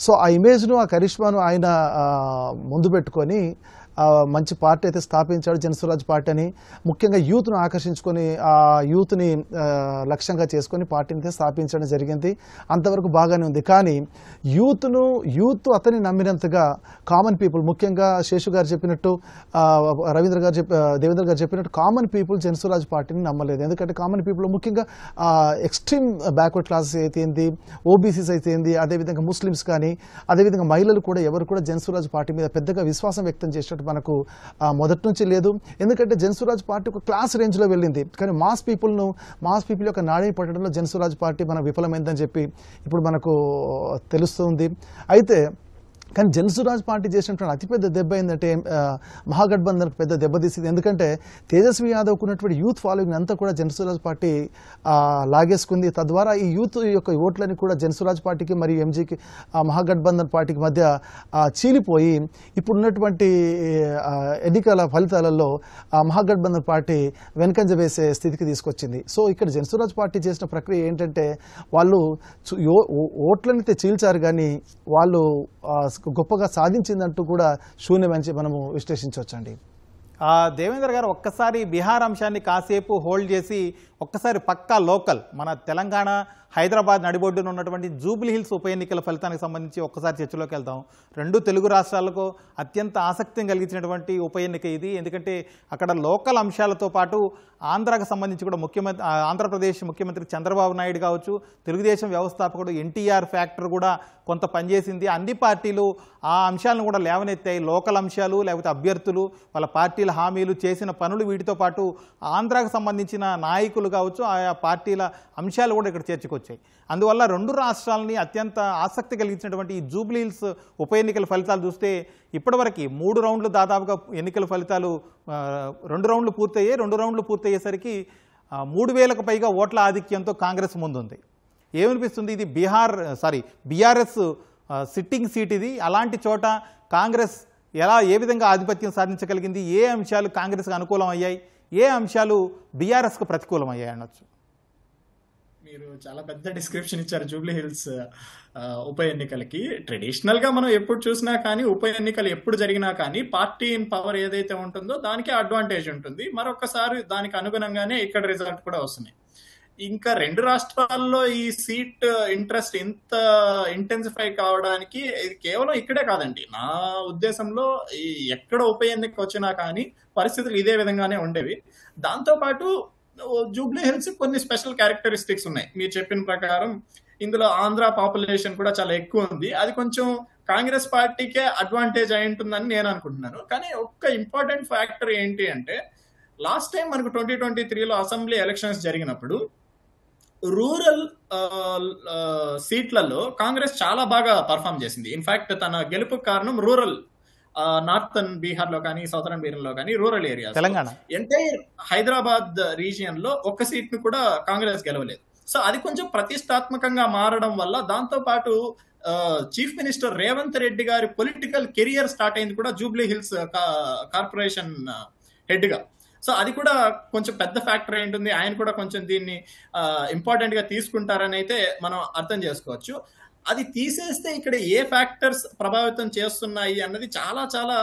సో ఆ ఇమేజ్ను, ఆ కరిష్మాను ఆయన ముందు పెట్టుకొని మంచి పార్టీ అయితే స్థాపించాడు జన్సురాజ్ పార్టీ అని. ముఖ్యంగా యూత్ను ఆకర్షించుకొని ఆ యూత్ని లక్ష్యంగా చేసుకొని పార్టీని స్థాపించడం జరిగింది. అంతవరకు బాగానే ఉంది. కానీ యూత్ అతన్ని నమ్మినంతగా కామన్ పీపుల్, ముఖ్యంగా శేషు గారు చెప్పినట్టు, దేవేంద్ర గారు చెప్పినట్టు కామన్ పీపుల్ జన్సురాజ్ పార్టీని నమ్మలేదు. ఎందుకంటే కామన్ పీపుల్ ముఖ్యంగా ఎక్స్ట్రీమ్ బ్యాక్వర్డ్ క్లాసెస్ అయితేంది, ఓబీసీస్ అయితేంది, అదేవిధంగా ముస్లిమ్స్ కానీ, అదేవిధంగా మహిళలు కూడా ఎవరు కూడా జన్సురాజ్ పార్టీ మీద పెద్దగా విశ్వాసం వ్యక్తం చేసినట్టు మనకు మొదటి నుంచి లేదు. ఎందుకంటే జన్సురాజ్ పార్టీ ఒక క్లాస్ రేంజ్లో వెళ్ళింది, కానీ మాస్ పీపుల్ యొక్క నాడీ పట్టడంలో జన్సురాజ్ పార్టీ మనకు విఫలమైందని చెప్పి ఇప్పుడు మనకు తెలుస్తుంది. అయితే కానీ జన్సురాజ్ పార్టీ చేసినటువంటి అతిపెద్ద దెబ్బ ఏంటంటే మహాగఠబంధన్కు పెద్ద దెబ్బతీసింది. ఎందుకంటే తేజస్వి యాదవ్కు ఉన్నటువంటి యూత్ ఫాలోయింగ్ అంతా కూడా జన్సురాజ్ పార్టీ లాగేసుకుంది. తద్వారా ఈ యూత్ యొక్క ఓట్లని కూడా జన్సురాజ్ పార్టీకి మరియు ఎంజీకి మహాగఠబంధన్ పార్టీకి మధ్య చీలిపోయి ఇప్పుడు ఉన్నటువంటి ఎన్నికల ఫలితాలలో మహాగఠబంధన్ పార్టీ వెనకంజ వేసే స్థితికి తీసుకొచ్చింది. సో ఇక్కడ జన్సురాజ్ పార్టీ చేసిన ప్రక్రియ ఏంటంటే వాళ్ళు ఓట్లనైతే చీల్చారు, కానీ వాళ్ళు గొప్పగా సాధించిందంటూ కూడా శూన్యమని మనము విశ్లేషించవచ్చండి. దేవేంద్ర గారు, ఒక్కసారి బీహార్ అంశాన్ని కాసేపు హోల్డ్ చేసి ఒక్కసారి పక్కా లోకల్ మన తెలంగాణ హైదరాబాద్ నడిబొడ్డున ఉన్నటువంటి జూబ్లీ హిల్స్ ఉప ఎన్నికల ఫలితానికి సంబంధించి ఒక్కసారి చర్చలోకి వెళ్దాం. రెండు తెలుగు రాష్ట్రాలకు అత్యంత ఆసక్తిని కలిగించినటువంటి ఉప ఎన్నిక ఇది. ఎందుకంటే అక్కడ లోకల్ అంశాలతో పాటు ఆంధ్రాకు సంబంధించి కూడా ఆంధ్రప్రదేశ్ ముఖ్యమంత్రి చంద్రబాబు నాయుడు కావచ్చు, తెలుగుదేశం వ్యవస్థాపకుడు ఎన్టీఆర్ ఫ్యాక్టర్ కూడా కొంత పనిచేసింది. అన్ని పార్టీలు ఆ అంశాలను కూడా లేవనెత్తాయి. లోకల్ అంశాలు, లేకపోతే అభ్యర్థులు, వాళ్ళ పార్టీల హామీలు, చేసిన పనులు, వీటితో పాటు ఆంధ్రాకు సంబంధించిన నాయకులు కావచ్చు, ఆయా పార్టీల అంశాలు కూడా ఇక్కడ చర్చకొచ్చాయి. అందువల్ల రెండు రాష్ట్రాలని అత్యంత ఆసక్తి కలిగించినటువంటి ఈ జూబ్లీ హిల్స్ ఉప ఎన్నికల ఫలితాలు చూస్తే ఇప్పటివరకు 3 రౌండ్లు దాదాపుగా ఎన్నికల ఫలితాలు 2 రౌండ్లు పూర్తయ్యాయి. 2 రౌండ్లు పూర్తయ్యేసరికి 3000కు పైగా ఓట్ల ఆధిక్యంతో కాంగ్రెస్ ముందుంది. ఏమనిపిస్తుంది? ఇది బీఆర్ఎస్ సిట్టింగ్ సీట్ ఇది. అలాంటి చోట కాంగ్రెస్ ఏ విధంగా ఆధిపత్యం సాధించగలిగింది? ఏ అంశాలు కాంగ్రెస్కి అనుకూలం అయ్యాయి, ఏ అంశాలు బీఆర్ఎస్కు ప్రతికూలం అయ్యాయి అనొచ్చు? మీరు చాలా పెద్ద డిస్క్రిప్షన్ ఇచ్చారు జూబ్లీ హిల్స్ ఉప ఎన్నికలకి. ట్రెడిషనల్ గా మనం ఎప్పుడు చూసినా కానీ ఉప ఎన్నికలు ఎప్పుడు జరిగినా కానీ పార్టీ ఇన్ పవర్ ఏదైతే ఉంటుందో దానికి అడ్వాంటేజ్ ఉంటుంది. మరొకసారి దానికి అనుగుణంగానే ఇక్కడ రిజల్ట్ కూడా వస్తున్నాయి. ఇంకా 2 రాష్ట్రాల్లో ఈ సీట్ ఇంట్రెస్ట్ ఇంత ఇంటెన్సిఫై కావడానికి ఇది కేవలం ఇక్కడే కాదండి. నా ఉద్దేశంలో ఎక్కడ ఉప ఎన్నిక వచ్చినా కానీ పరిస్థితులు ఇదే విధంగానే ఉండేవి. దాంతోపాటు జూబ్లీ హిల్స్ కొన్ని స్పెషల్ క్యారెక్టరిస్టిక్స్ ఉన్నాయి. మీరు చెప్పిన ప్రకారం ఇందులో ఆంధ్ర పాపులేషన్ కూడా చాలా ఎక్కువ ఉంది. అది కొంచెం కాంగ్రెస్ పార్టీకే అడ్వాంటేజ్ అయి ఉంటుందని నేను అనుకుంటున్నాను. కానీ ఒక్క ఇంపార్టెంట్ ఫ్యాక్టర్ ఏంటి అంటే, లాస్ట్ టైం మనకు 2023లో అసెంబ్లీ ఎలక్షన్స్ జరిగినప్పుడు రూరల్ సీట్లలో కాంగ్రెస్ చాలా బాగా పర్ఫామ్ చేసింది. ఇన్ఫాక్ట్ తన గెలుపు కారణం రూరల్ నార్థన్ బీహార్ లో కానీ సౌదర్న్ బీహార్ లో కానీ rural area, Telangana entire Hyderabad region లో ఒక్క సీట్ ను కూడా కాంగ్రెస్ గెలవలేదు. సో అది కొంచెం ప్రతిష్టాత్మకంగా మారడం వల్ల దాంతో పాటు చీఫ్ మినిస్టర్ రేవంత్ రెడ్డి గారి పొలిటికల్ కెరియర్ స్టార్ట్ అయింది కూడా జూబ్లీ హిల్స్ కార్పొరేషన్ హెడ్ గా. సో అది కూడా కొంచెం పెద్ద ఫ్యాక్టర్ అయి ఉంటుంది. ఆయన కూడా కొంచెం దీన్ని ఇంపార్టెంట్ గా తీసుకుంటారని అయితే మనం అర్థం చేసుకోవచ్చు. అది తీసేస్తే ఇక్కడ ఏ ఫ్యాక్టర్స్ ప్రభావితం చేస్తున్నాయి అన్నది చాలా చాలా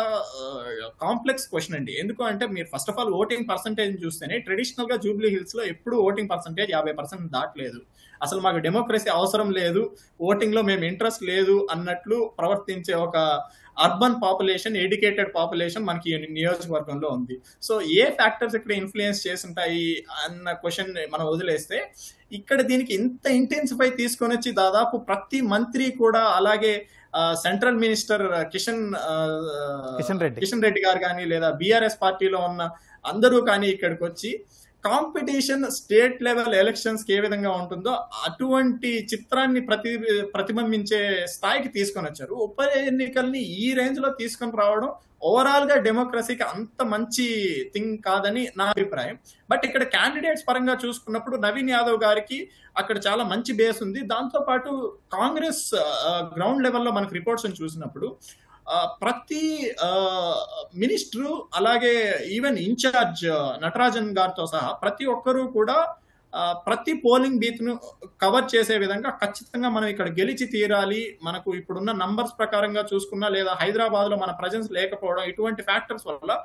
కాంప్లెక్స్ క్వశ్చన్ అండి. ఎందుకు అంటే మీరు first of all voting percentage చూస్తేనే ట్రెడిషనల్ గా జూబ్లీ హిల్స్ లో ఎప్పుడు ఓటింగ్ పర్సంటేజ్ 50% దాటలేదు. అసలు మాకు డెమోక్రసీ అవసరం లేదు, ఓటింగ్ లో మేము ఇంట్రెస్ట్ లేదు అన్నట్లు ప్రవర్తించే ఒక అర్బన్ పాపులేషన్, ఎడ్యుకేటెడ్ పాపులేషన్ మనకి నియోజకవర్గంలో ఉంది. సో ఏ ఫ్యాక్టర్స్ ఇక్కడ ఇన్ఫ్లుయెన్స్ చేస్తుంటాయి అన్న క్వశ్చన్ మనం వదిలేస్తే, ఇక్కడ దీనికి ఇంత ఇంటెన్సిఫై తీసుకొని వచ్చి దాదాపు ప్రతి మంత్రి కూడా, అలాగే సెంట్రల్ మినిస్టర్ కిషన్ రెడ్డి గారు కానీ లేదా బీఆర్ఎస్ పార్టీలో ఉన్న అందరూ కానీ ఇక్కడికి వచ్చి కాంపిటీషన్ స్టేట్ లెవెల్ ఎలక్షన్స్ కి ఏ విధంగా ఉంటుందో అటువంటి చిత్రాన్ని ప్రతిబింబించే స్థాయికి తీసుకొని వచ్చారు. ఉప ఎన్నికల్ని ఈ రేంజ్ లో తీసుకొని రావడం ఓవరాల్ గా డెమోక్రసీకి అంత మంచి థింగ్ కాదని నా అభిప్రాయం. బట్ ఇక్కడ క్యాండిడేట్స్ పరంగా చూసుకున్నప్పుడు నవీన్ యాదవ్ గారికి అక్కడ చాలా మంచి బేస్ ఉంది. దాంతో పాటు కాంగ్రెస్ గ్రౌండ్ లెవెల్లో మనకు రిపోర్ట్స్ చూసినప్పుడు ప్రతి మినిస్టరు, అలాగే ఈవెన్ ఇన్ఛార్జ్ నటరాజన్ గారితో సహా ప్రతి ఒక్కరూ కూడా ప్రతి పోలింగ్ బూత్ ను కవర్ చేసే విధంగా ఖచ్చితంగా మనం ఇక్కడ గెలిచి తీరాలి, మనకు ఇప్పుడున్న నంబర్స్ ప్రకారంగా చూసుకున్నా లేదా హైదరాబాద్ లో మన ప్రజెన్స్ లేకపోవడం, ఇటువంటి ఫ్యాక్టర్స్ వల్ల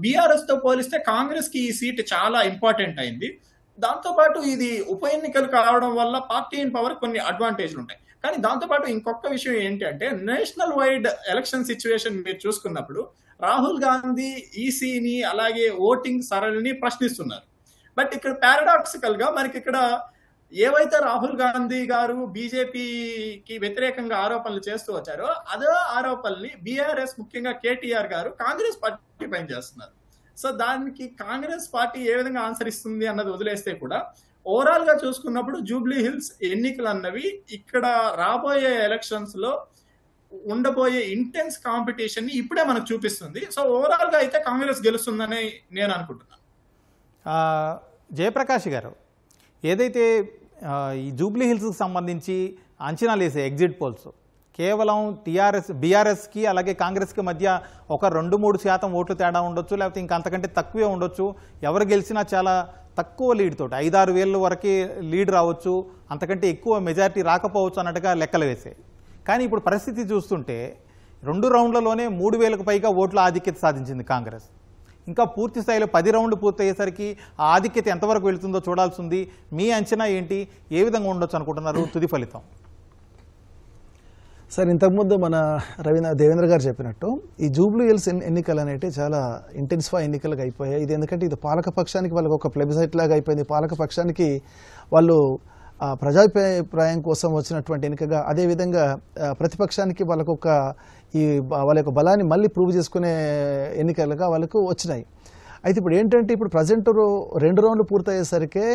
బీఆర్ఎస్ తో పోలిస్తే కాంగ్రెస్ కి ఈ సీట్ చాలా ఇంపార్టెంట్ అయింది. దాంతో పాటు ఇది ఉప ఎన్నికలు కావడం వల్ల పార్టీ ఇన్ పవర్ కొన్ని అడ్వాంటేజ్లు ఉంటాయి. కానీ దాంతోపాటు ఇంకొక విషయం ఏంటి అంటే, నేషనల్ వైడ్ ఎలక్షన్ సిచ్యువేషన్ మీరు చూసుకున్నప్పుడు రాహుల్ గాంధీ ఈసీని అలాగే ఓటింగ్ సరళిని ప్రశ్నిస్తున్నారు. బట్ ఇక్కడ పారాడాక్సికల్ గా మనకి ఇక్కడ ఏవైతే రాహుల్ గాంధీ గారు బీజేపీకి వ్యతిరేకంగా ఆరోపణలు చేస్తూ వచ్చారో అదే ఆరోపణల్ని బీఆర్ఎస్ ముఖ్యంగా కేటీఆర్ గారు కాంగ్రెస్ పార్టీ పైన చేస్తున్నారు. సో దానికి కాంగ్రెస్ పార్టీ ఏ విధంగా ఆన్సర్ ఇస్తుంది అన్నది వదిలేస్తే కూడా ఓవరాల్ గా చూసుకున్నప్పుడు జూబ్లీ హిల్స్ ఎన్నికలు అన్నవి ఇక్కడ రాబోయే ఎలక్షన్స్ లో ఉండబోయే ఇంటెన్స్ కాంపిటీషన్ ని ఇప్పుడే మనకు చూపిస్తుంది. సో ఓవరాల్ గా అయితే కాంగ్రెస్ గెలుస్తుందని నేను అనుకుంటున్నాను. జయప్రకాష్ గారు, ఏదైతే ఈ జూబ్లీ హిల్స్కి సంబంధించి అంచనాలు వేసే ఎగ్జిట్ పోల్స్ కేవలం బీఆర్ఎస్కి అలాగే కాంగ్రెస్కి మధ్య ఒక 2-3% ఓట్లు తేడా ఉండొచ్చు, లేకపోతే ఇంకా అంతకంటే తక్కువే ఉండొచ్చు, ఎవరు గెలిచినా చాలా తక్కువ లీడ్ తోటి 5-6 వేల వరకే లీడ్ రావచ్చు, అంతకంటే ఎక్కువ మెజారిటీ రాకపోవచ్చు అన్నట్టుగా లెక్కలు వేసాయి. కానీ ఇప్పుడు పరిస్థితి చూస్తుంటే 2 రౌండ్లలోనే 3,000కు పైగా ఓట్ల ఆధిక్యత సాధించింది కాంగ్రెస్. ఇంకా పూర్తి స్థాయిలో 10 రౌండ్లు పూర్తయ్యేసరికి ఆ ఆధిక్యత ఎంతవరకు వెళుతుందో చూడాల్సి ఉంది. మీ అంచనా ఏంటి, ఏ విధంగా ఉండొచ్చు అనుకుంటున్నారు తుది ఫలితం? సార్, ఇంతకుముందు మన దేవేంద్ర గారు చెప్పినట్టు ఈ జూబ్లీ హిల్స్ ఎన్నికలు అనేవి చాలా ఇంటెన్సిఫై ఎన్నికలుగా అయిపోయాయి. ఇది ఎందుకంటే ఇది పాలకపక్షానికి వాళ్ళకి ఒక ప్లెబిసైట్ లాగా అయిపోయింది. పాలకపక్షానికి వాళ్ళు ప్రజాభిప్రాయం కోసం వచ్చినటువంటి ఎన్నికగా, అదేవిధంగా ప్రతిపక్షానికి వాళ్ళ యొక్క బలాన్ని మళ్ళీ ప్రూవ్ చేసుకునే ఎన్నికలుగా వాళ్ళకు వచ్చినాయి. అయితే ఇప్పుడు ఏంటంటే, ఇప్పుడు ప్రజెంట్ 2 రౌండ్లు పూర్తయ్యేసరికి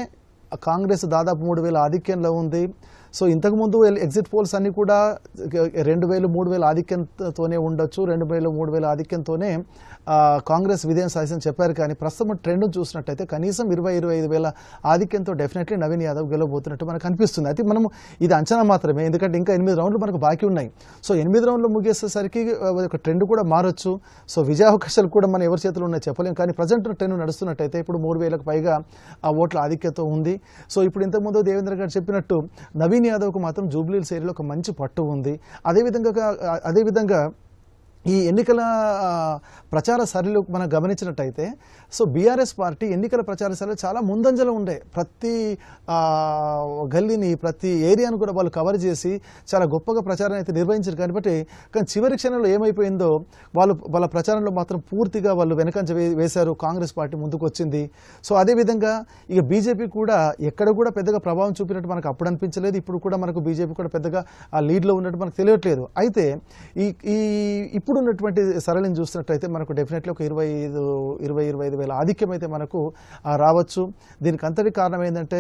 కాంగ్రెస్ దాదాపు 3,000 ఆధిక్యంలో ఉంది. సో ఇంతకుముందు ఎగ్జిట్ పోల్స్ అన్నీ కూడా 2,000, 3,000 ఆధిక్యంతోనే ఉండొచ్చు, 2,000, 3,000 ఆధిక్యంతోనే కాంగ్రెస్ విజయం సాధించని చెప్పారు. కానీ ప్రస్తుతం ట్రెండ్ చూసినట్టయితే కనీసం 20-25,000 ఆధిక్యంతో డెఫినెట్లీ నవీన్ యాదవ్ గెలవబోతున్నట్టు మనకు అనిపిస్తుంది. అయితే మనం ఇది అంచనా మాత్రమే, ఎందుకంటే ఇంకా 8 రౌండ్లు మనకు బాకీ ఉన్నాయి. సో 8 రౌండ్లు ముగిసేసరికి ఒక ట్రెండ్ కూడా మారొచ్చు. సో విజయావకాశాలు కూడా మనం ఎవరి చేతిలో ఉన్నాయో చెప్పలేము. కానీ ప్రజెంట్ ట్రెండ్ నడుస్తున్నట్టయితే ఇప్పుడు 3,000కు పైగా ఆ ఓట్ల ఆధిక్యత ఉంది. సో ఇప్పుడు ఇంతకుముందు దేవేంద్ర గారు చెప్పినట్టు నవీన్ యాదవ్కు మాత్రం జూబ్లీ హిల్స్ ఏరియాలో ఒక మంచి పట్టు ఉంది. అదేవిధంగా ఈ ఎన్నికల ప్రచార సరళిలో మనం గమనించినట్టయితే, సో బీఆర్ఎస్ పార్టీ ఎన్నికల ప్రచార సరళి చాలా ముందంజలో ఉండే. ప్రతి గల్లీని, ప్రతి ఏరియాను కూడా వాళ్ళు కవర్ చేసి చాలా గొప్పగా ప్రచారం అయితే నిర్వహించారు. కానీ చివరి క్షణంలో ఏమైపోయిందో, వాళ్ళ ప్రచారంలో మాత్రం పూర్తిగా వాళ్ళు వెనకంజ వేశారు. కాంగ్రెస్ పార్టీ ముందుకు వచ్చింది. సో అదేవిధంగా ఇక బీజేపీ కూడా ఎక్కడ కూడా పెద్దగా ప్రభావం చూపినట్టు మనకు అప్పుడు అనిపించలేదు. ఇప్పుడు కూడా మనకు బీజేపీ కూడా పెద్దగా ఆ లీడ్లో ఉన్నట్టు మనకు తెలియట్లేదు. అయితే ఇప్పుడు ఇప్పుడున్నటువంటి సరళిని చూసినట్టయితే మనకు డెఫినెట్లీ ఒక 25 వేల ఆధిక్యం అయితే మనకు రావచ్చు. దీనికి అంతటి కారణం ఏంటంటే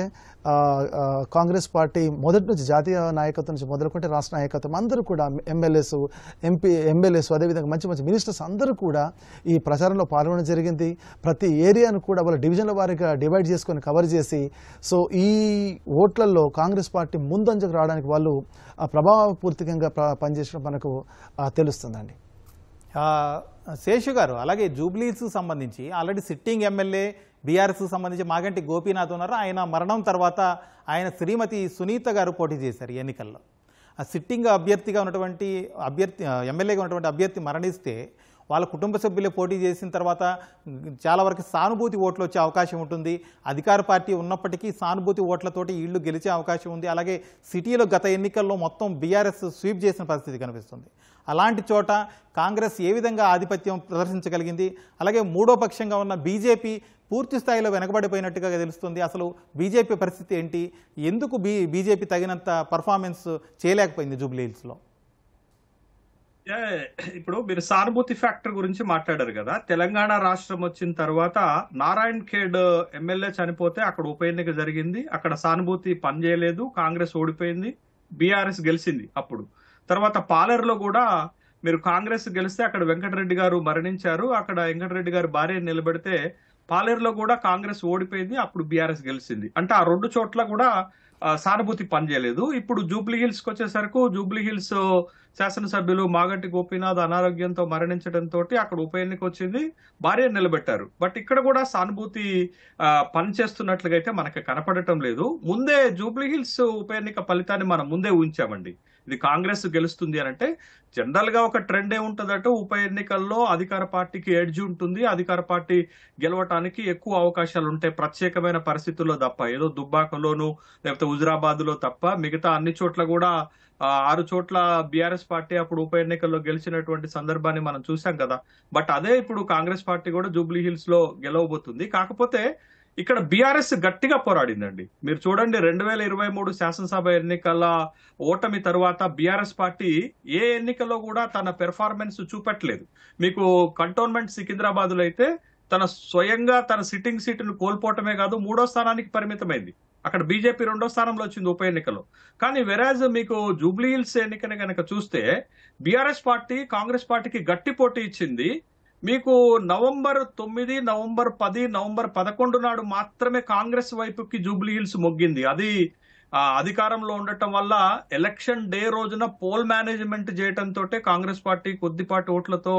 కాంగ్రెస్ పార్టీ మొదటి నుంచి జాతీయ నాయకత్వం నుంచి మొదలుకుంటే రాష్ట్ర నాయకత్వం అందరూ కూడా ఎమ్మెల్యేస్ అదేవిధంగా మంచి మంచి మినిస్టర్స్ అందరూ కూడా ఈ ప్రచారంలో పాల్గొనడం జరిగింది. ప్రతి ఏరియాను కూడా వాళ్ళ డివిజన్ల వారీగా డివైడ్ చేసుకొని కవర్ చేసి సో ఈ ఓట్లలో కాంగ్రెస్ పార్టీ ముందంజకు రావడానికి వాళ్ళు ప్రభావపూర్తికంగా పనిచేసడం మనకు తెలుస్తుందండి. శేషు గారు, అలాగే జూబ్లీస్ సంబంధించి ఆల్రెడీ సిట్టింగ్ ఎమ్మెల్యే బీఆర్ఎస్కు సంబంధించి మాగంటి గోపీనాథ్ ఉన్నారు. ఆయన మరణం తర్వాత ఆయన శ్రీమతి సునీత గారు పోటీ చేశారు ఎన్నికల్లో. ఆ సిట్టింగ్ అభ్యర్థిగా ఉన్నటువంటి ఎమ్మెల్యేగా ఉన్నటువంటి అభ్యర్థి మరణిస్తే వాళ్ళ కుటుంబ సభ్యులే పోటీ చేసిన తర్వాత చాలా వరకు సానుభూతి ఓట్లు వచ్చే అవకాశం ఉంటుంది. అధికార పార్టీ ఉన్నప్పటికీ సానుభూతి ఓట్లతోటి వీళ్ళు గెలిచే అవకాశం ఉంది. అలాగే సిటీలో గత ఎన్నికల్లో మొత్తం బీఆర్ఎస్ స్వీప్ చేసిన పరిస్థితి కనిపిస్తుంది. అలాంటి చోట కాంగ్రెస్ ఏ విధంగా ఆధిపత్యం ప్రదర్శించగలిగింది? అలాగే మూడో పక్షంగా ఉన్న బీజేపీ పూర్తి స్థాయిలో వెనకబడిపోయినట్టుగా తెలుస్తుంది. అసలు బీజేపీ పరిస్థితి ఏంటి? ఎందుకు బీజేపీ తగినంత పర్ఫార్మెన్స్ చేయలేకపోయింది జూబ్లీహిల్స్లో? ఇప్పుడు మీరు సానుభూతి ఫ్యాక్టర్ గురించి మాట్లాడారు కదా. తెలంగాణ రాష్ట్రం వచ్చిన తర్వాత నారాయణ్ ఖేడ్ ఎమ్మెల్యే చనిపోతే అక్కడ ఉప ఎన్నిక జరిగింది. అక్కడ సానుభూతి పనిచేయలేదు, కాంగ్రెస్ ఓడిపోయింది, బీఆర్ఎస్ గెలిచింది. అప్పుడు తర్వాత పాలేరులో కూడా మీరు కాంగ్రెస్ గెలిస్తే అక్కడ వెంకటరెడ్డి గారు మరణించారు. అక్కడ వెంకటరెడ్డి గారు భార్య నిలబెడితే పాలేరులో కూడా కాంగ్రెస్ ఓడిపోయింది, అప్పుడు బీఆర్ఎస్ గెలిచింది. అంటే ఆ రెండు చోట్ల కూడా సానుభూతి పనిచేయలేదు. ఇప్పుడు జూబ్లీహిల్స్కి వచ్చేసరికి జూబ్లీహిల్స్ శాసనసభ్యులు మాగంటి గోపీనాథ్ అనారోగ్యంతో మరణించడంతో అక్కడ ఉప ఎన్నిక వచ్చింది, భార్య నిలబెట్టారు. బట్ ఇక్కడ కూడా సానుభూతి పనిచేస్తున్నట్లుగా అయితే మనకి కనపడటం లేదు. ముందే జూబ్లీహిల్స్ ఉప ఎన్నిక ఫలితాన్ని మనం ముందే ఊహించామండి. ఇది కాంగ్రెస్ గెలుస్తుంది అని అంటే జనరల్ గా ఒక ట్రెండ్ ఏముంటదంటే ఉప ఎన్నికల్లో అధికార పార్టీకి ఎడ్జ్ ఉంటుంది, అధికార పార్టీ గెలవటానికి ఎక్కువ అవకాశాలు ఉంటాయి ప్రత్యేకమైన పరిస్థితుల్లో తప్ప. ఏదో దుబ్బాకలోను లేకపోతే హుజురాబాద్ లో తప్ప మిగతా అన్ని చోట్ల కూడా 6 చోట్ల బీఆర్ఎస్ పార్టీ అప్పుడు ఉప ఎన్నికల్లో గెలిచినటువంటి సందర్భాన్ని మనం చూసాం కదా. బట్ అదే ఇప్పుడు కాంగ్రెస్ పార్టీ కూడా జూబ్లీహిల్స్ లో గెలవబోతుంది. కాకపోతే ఇక్కడ బీఆర్ఎస్ గట్టిగా పోరాడిందండి. మీరు చూడండి 2023 శాసనసభ ఎన్నికల ఓటమి తర్వాత బీఆర్ఎస్ పార్టీ ఏ ఎన్నికల్లో కూడా తన పెర్ఫార్మెన్స్ చూపెట్టలేదు. మీకు కంటోన్మెంట్ సికింద్రాబాద్ లో అయితే తన స్వయంగా తన సిట్టింగ్ సీటును కోల్పోవటమే కాదు 3వ స్థానానికి పరిమితమైంది. అక్కడ బీజేపీ 2వ స్థానంలో వచ్చింది ఉప ఎన్నికలో. కానీ వెరాజ్ మీకు జూబ్లీహిల్స్ ఎన్నికని కనుక చూస్తే బీఆర్ఎస్ పార్టీ కాంగ్రెస్ పార్టీకి గట్టి పోటీ ఇచ్చింది. మీకు నవంబర్ 9, నవంబర్ 10, నవంబర్ 11 నాడు మాత్రమే కాంగ్రెస్ వైపుకి జూబ్లీహిల్స్ మొగ్గింది. అది అధికారంలో ఉండటం వల్ల ఎలక్షన్ డే రోజున పోల్ మేనేజ్మెంట్ చేయడంతో కాంగ్రెస్ పార్టీ కొద్దిపాటి ఓట్లతో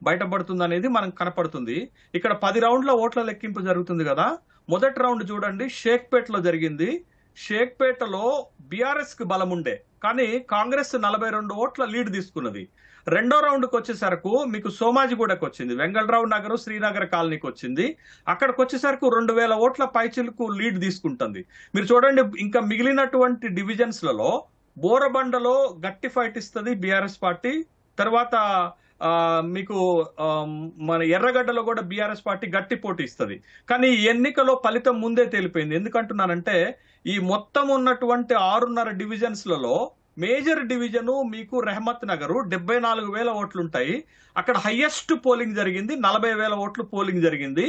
బయటపడుతుంది అనేది మనకు కనపడుతుంది. ఇక్కడ 10 రౌండ్ల ఓట్ల లెక్కింపు జరుగుతుంది కదా. మొదటి రౌండ్ చూడండి షేక్పేటలో జరిగింది. షేక్పేటలో బీఆర్ఎస్ కి బలం ఉండే, కానీ కాంగ్రెస్ 42 ఓట్ల లీడ్ తీసుకున్నది. రెండో రౌండ్కి వచ్చేసరికి మీకు సోమాజిగూడకు వచ్చింది, వెంగళరావు నగర్ శ్రీనగర్ కాలనీకి వచ్చింది. అక్కడికి వచ్చేసరికి 2000 ఓట్ల పైచిలకు లీడ్ తీసుకుంటుంది. మీరు చూడండి ఇంకా మిగిలినటువంటి డివిజన్స్లలో బోరబండలో గట్టి ఫైట్ ఇస్తుంది బీఆర్ఎస్ పార్టీ. తర్వాత మీకు మన ఎర్రగడ్డలో కూడా బీఆర్ఎస్ పార్టీ గట్టి పోటీ ఇస్తుంది. కానీ ఈ ఎన్నికలో ఫలితం ముందే తేలిపోయింది. ఎందుకంటున్నానంటే ఈ మొత్తం ఉన్నటువంటి 6.5 డివిజన్స్లలో మేజర్ డివిజన్ మీకు రెహమత్ నగర్ 74,000 ఓట్లుంటాయి. అక్కడ హైయెస్ట్ పోలింగ్ జరిగింది, 40,000 ఓట్లు పోలింగ్ జరిగింది.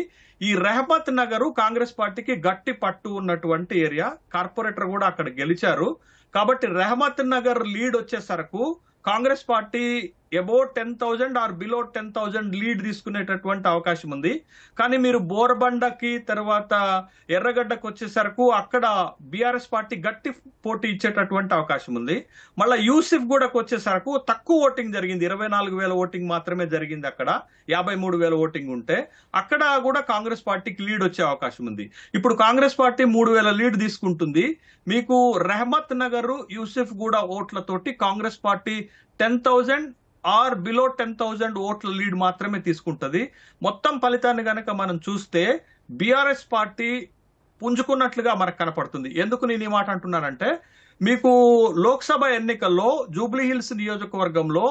ఈ రెహమత్ నగర్ కాంగ్రెస్ పార్టీకి గట్టి పట్టు ఉన్నటువంటి ఏరియా, కార్పొరేటర్ కూడా అక్కడ గెలిచారు. కాబట్టి రెహమత్ నగర్ లీడ్ వచ్చేసరకు Congress party about 10,000 or below 10,000 lead తీసుకునేటటువంటి అవకాశం ఉంది. కానీ మీరు బోర్బండకి తర్వాత ఎర్రగడ్డకు వచ్చేసరకు అక్కడ బీఆర్ఎస్ పార్టీ గట్టి పోటీ ఇచ్చేటటువంటి అవకాశం ఉంది. మళ్ళీ యూసిఫ్ గూడకు వచ్చేసరకు తక్కువ ఓటింగ్ జరిగింది, 24,000 ఓటింగ్ మాత్రమే జరిగింది. అక్కడ 53,000 ఓటింగ్ ఉంటే అక్కడ కూడా కాంగ్రెస్ పార్టీకి లీడ్ వచ్చే అవకాశం ఉంది. ఇప్పుడు కాంగ్రెస్ పార్టీ 3,000 లీడ్ తీసుకుంటుంది. మీకు రెహమత్ నగర్ యూసిఫ్ గూడ ఓట్లతోటి కాంగ్రెస్ పార్టీ 10,000 ఆర్ బిలో 10,000 ఓట్ల లీడ్ మాత్రమే తీసుకుంటది. మొత్తం ఫలితాన్ని గనక మనం చూస్తే బీఆర్ఎస్ పార్టీ పుంజుకున్నట్లుగా మనకు కనపడుతుంది. ఎందుకు నేను ఈ మాట అంటున్నానంటే మీకు లోక్సభ ఎన్నికల్లో జూబ్లీహిల్స్ నియోజకవర్గంలో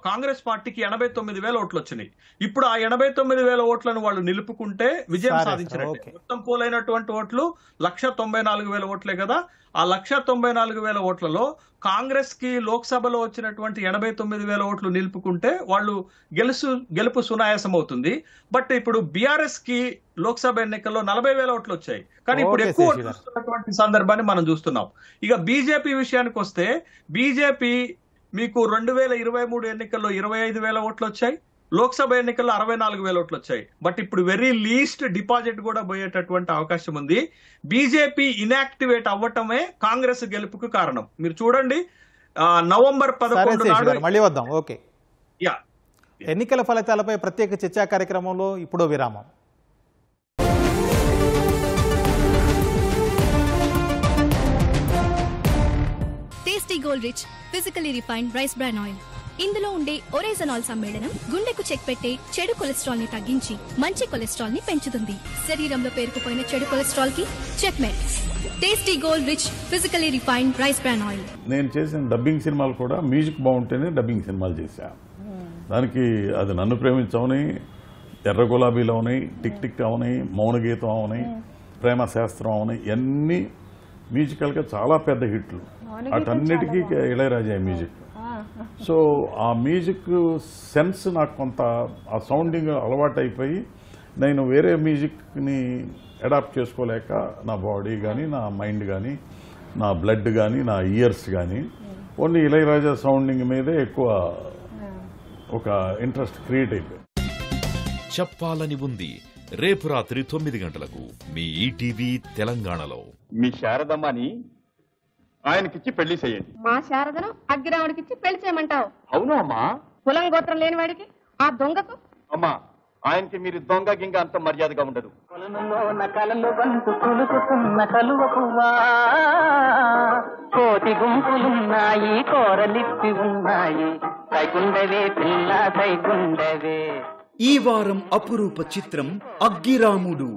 కాంగ్రెస్ పార్టీకి 89,000 ఓట్లు వచ్చినాయి. ఇప్పుడు ఆ 89,000 ఓట్లను వాళ్ళు నిలుపుకుంటే విజయం సాధించినట్టు. మొత్తం పోలైనటువంటి ఓట్లు 194,000 ఓట్లే కదా. ఆ 194,000 ఓట్లలో కాంగ్రెస్ కి లోక్సభలో వచ్చినటువంటి 89,000 ఓట్లు నిలుపుకుంటే వాళ్ళు గెలుపు సునాయాసం అవుతుంది. బట్ ఇప్పుడు బీఆర్ఎస్ కి లోక్సభ ఎన్నికల్లో 40,000 ఓట్లు వచ్చాయి, కానీ ఇప్పుడు ఎక్కువ ఓట్లు వస్తున్నటువంటి సందర్భాన్ని మనం చూస్తున్నాం. ఇక బీజేపీ విషయానికి వస్తే, బీజేపీ మీకు 2023 ఎన్నికల్లో 25,000 ఓట్లు వచ్చాయి, లోక్సభ ఎన్నికల్లో 64,000 ఓట్లు వచ్చాయి. బట్ ఇప్పుడు వెరీ లీస్ట్ డిపాజిట్ కూడా పోయేటటువంటి అవకాశం ఉంది. బీజేపీ ఇన్యాక్టివేట్ అవ్వటమే కాంగ్రెస్ గెలుపుకు కారణం. మీరు చూడండి, నవంబర్ 11 నాడు మళ్ళీ వద్దాం. ఓకే, ఎన్నికల ఫలితాలపై ప్రత్యేక చర్చా కార్యక్రమంలో ఇప్పుడు విరామం. Tasty gold rich physically refined rice bran oil. ఇందులో ఉండే ఒరేజనాల్ సమ్మేళనం గుండెకు చెక్ పెట్టే చెడు కొలెస్ట్రాల్ ని తగ్గించి మంచి కొలెస్ట్రాల్ ని పెంచుతుంది. శరీరంలో పేరుకుపోయిన చెడు కొలెస్ట్రాల్ కి check mate. Tasty gold rich physically refined rice bran oil. నేను చేసిన డబ్బింగ్ సినిమాలు కూడా మ్యూజిక్ బాగుంటేనే డబ్బింగ్ సినిమాలు చేశా. దానికి అది నన్ను ప్రేమించవని, ఎర్ర గులాబీలు అవనాయి, టిక్ టిక్ అవనాయి, మౌన గీతం అవనాయి, ప్రేమ శాస్త్రం అవనాయి, ఇవన్నీ మ్యూజికల్గా చాలా పెద్ద హిట్లు. అటన్నిటికీ ఇళయరాజా మ్యూజిక్. సో ఆ మ్యూజిక్ సెన్స్ నాకు కొంత ఆ సౌండింగ్ అలవాటు అయిపోయి నేను వేరే మ్యూజిక్ని అడాప్ట్ చేసుకోలేక నా బాడీ కానీ, నా మైండ్ కానీ, నా బ్లడ్ కానీ, నా ఇయర్స్ కానీ ఓన్లీ ఇళయరాజా సౌండింగ్ మీదే ఎక్కువ ఒక ఇంట్రెస్ట్ క్రియేట్ అయిపోయింది. చెప్పాలని ఉంది రేపు రాత్రి 9 గంటలకు మీ ఈటీవీ తెలంగాణలో. మీ శారదమ్మని ఆయనకిచ్చి పెళ్లి చేయండి. మా శారదను అగ్గిరావుడికిచ్చి పెళ్లి చేయమంటావు? అవును అమ్మా. కులం గోత్రం లేని వాడికి, ఆ దొంగకు? అమ్మా, ఆయనకి మీరు దొంగ గింగ అంత మర్యాదగా ఉండదు. కోటి గుంపులున్నాయి, కోరలిప్పి ఉన్నాయి, సైగుండవే పిల్ల సైగుండవే. ఈ వారం అపురూప చిత్రం అగ్గిరాముడు.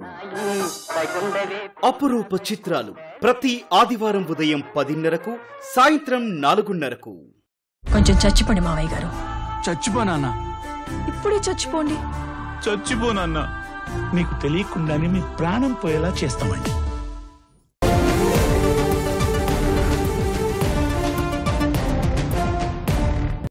అపురూప చిత్రాలు ప్రతి ఆదివారం ఉదయం 10:30కు, సాయంత్రం 4:30కు. కొంచెం చచ్చిపోండి మావయ్య గారు. చచ్చిపోనా? ఇప్పుడే చచ్చిపోండి. చచ్చిపోనన్నా, మీకు తెలియకుండానే మీ ప్రాణం పోయేలా చేస్తామండి.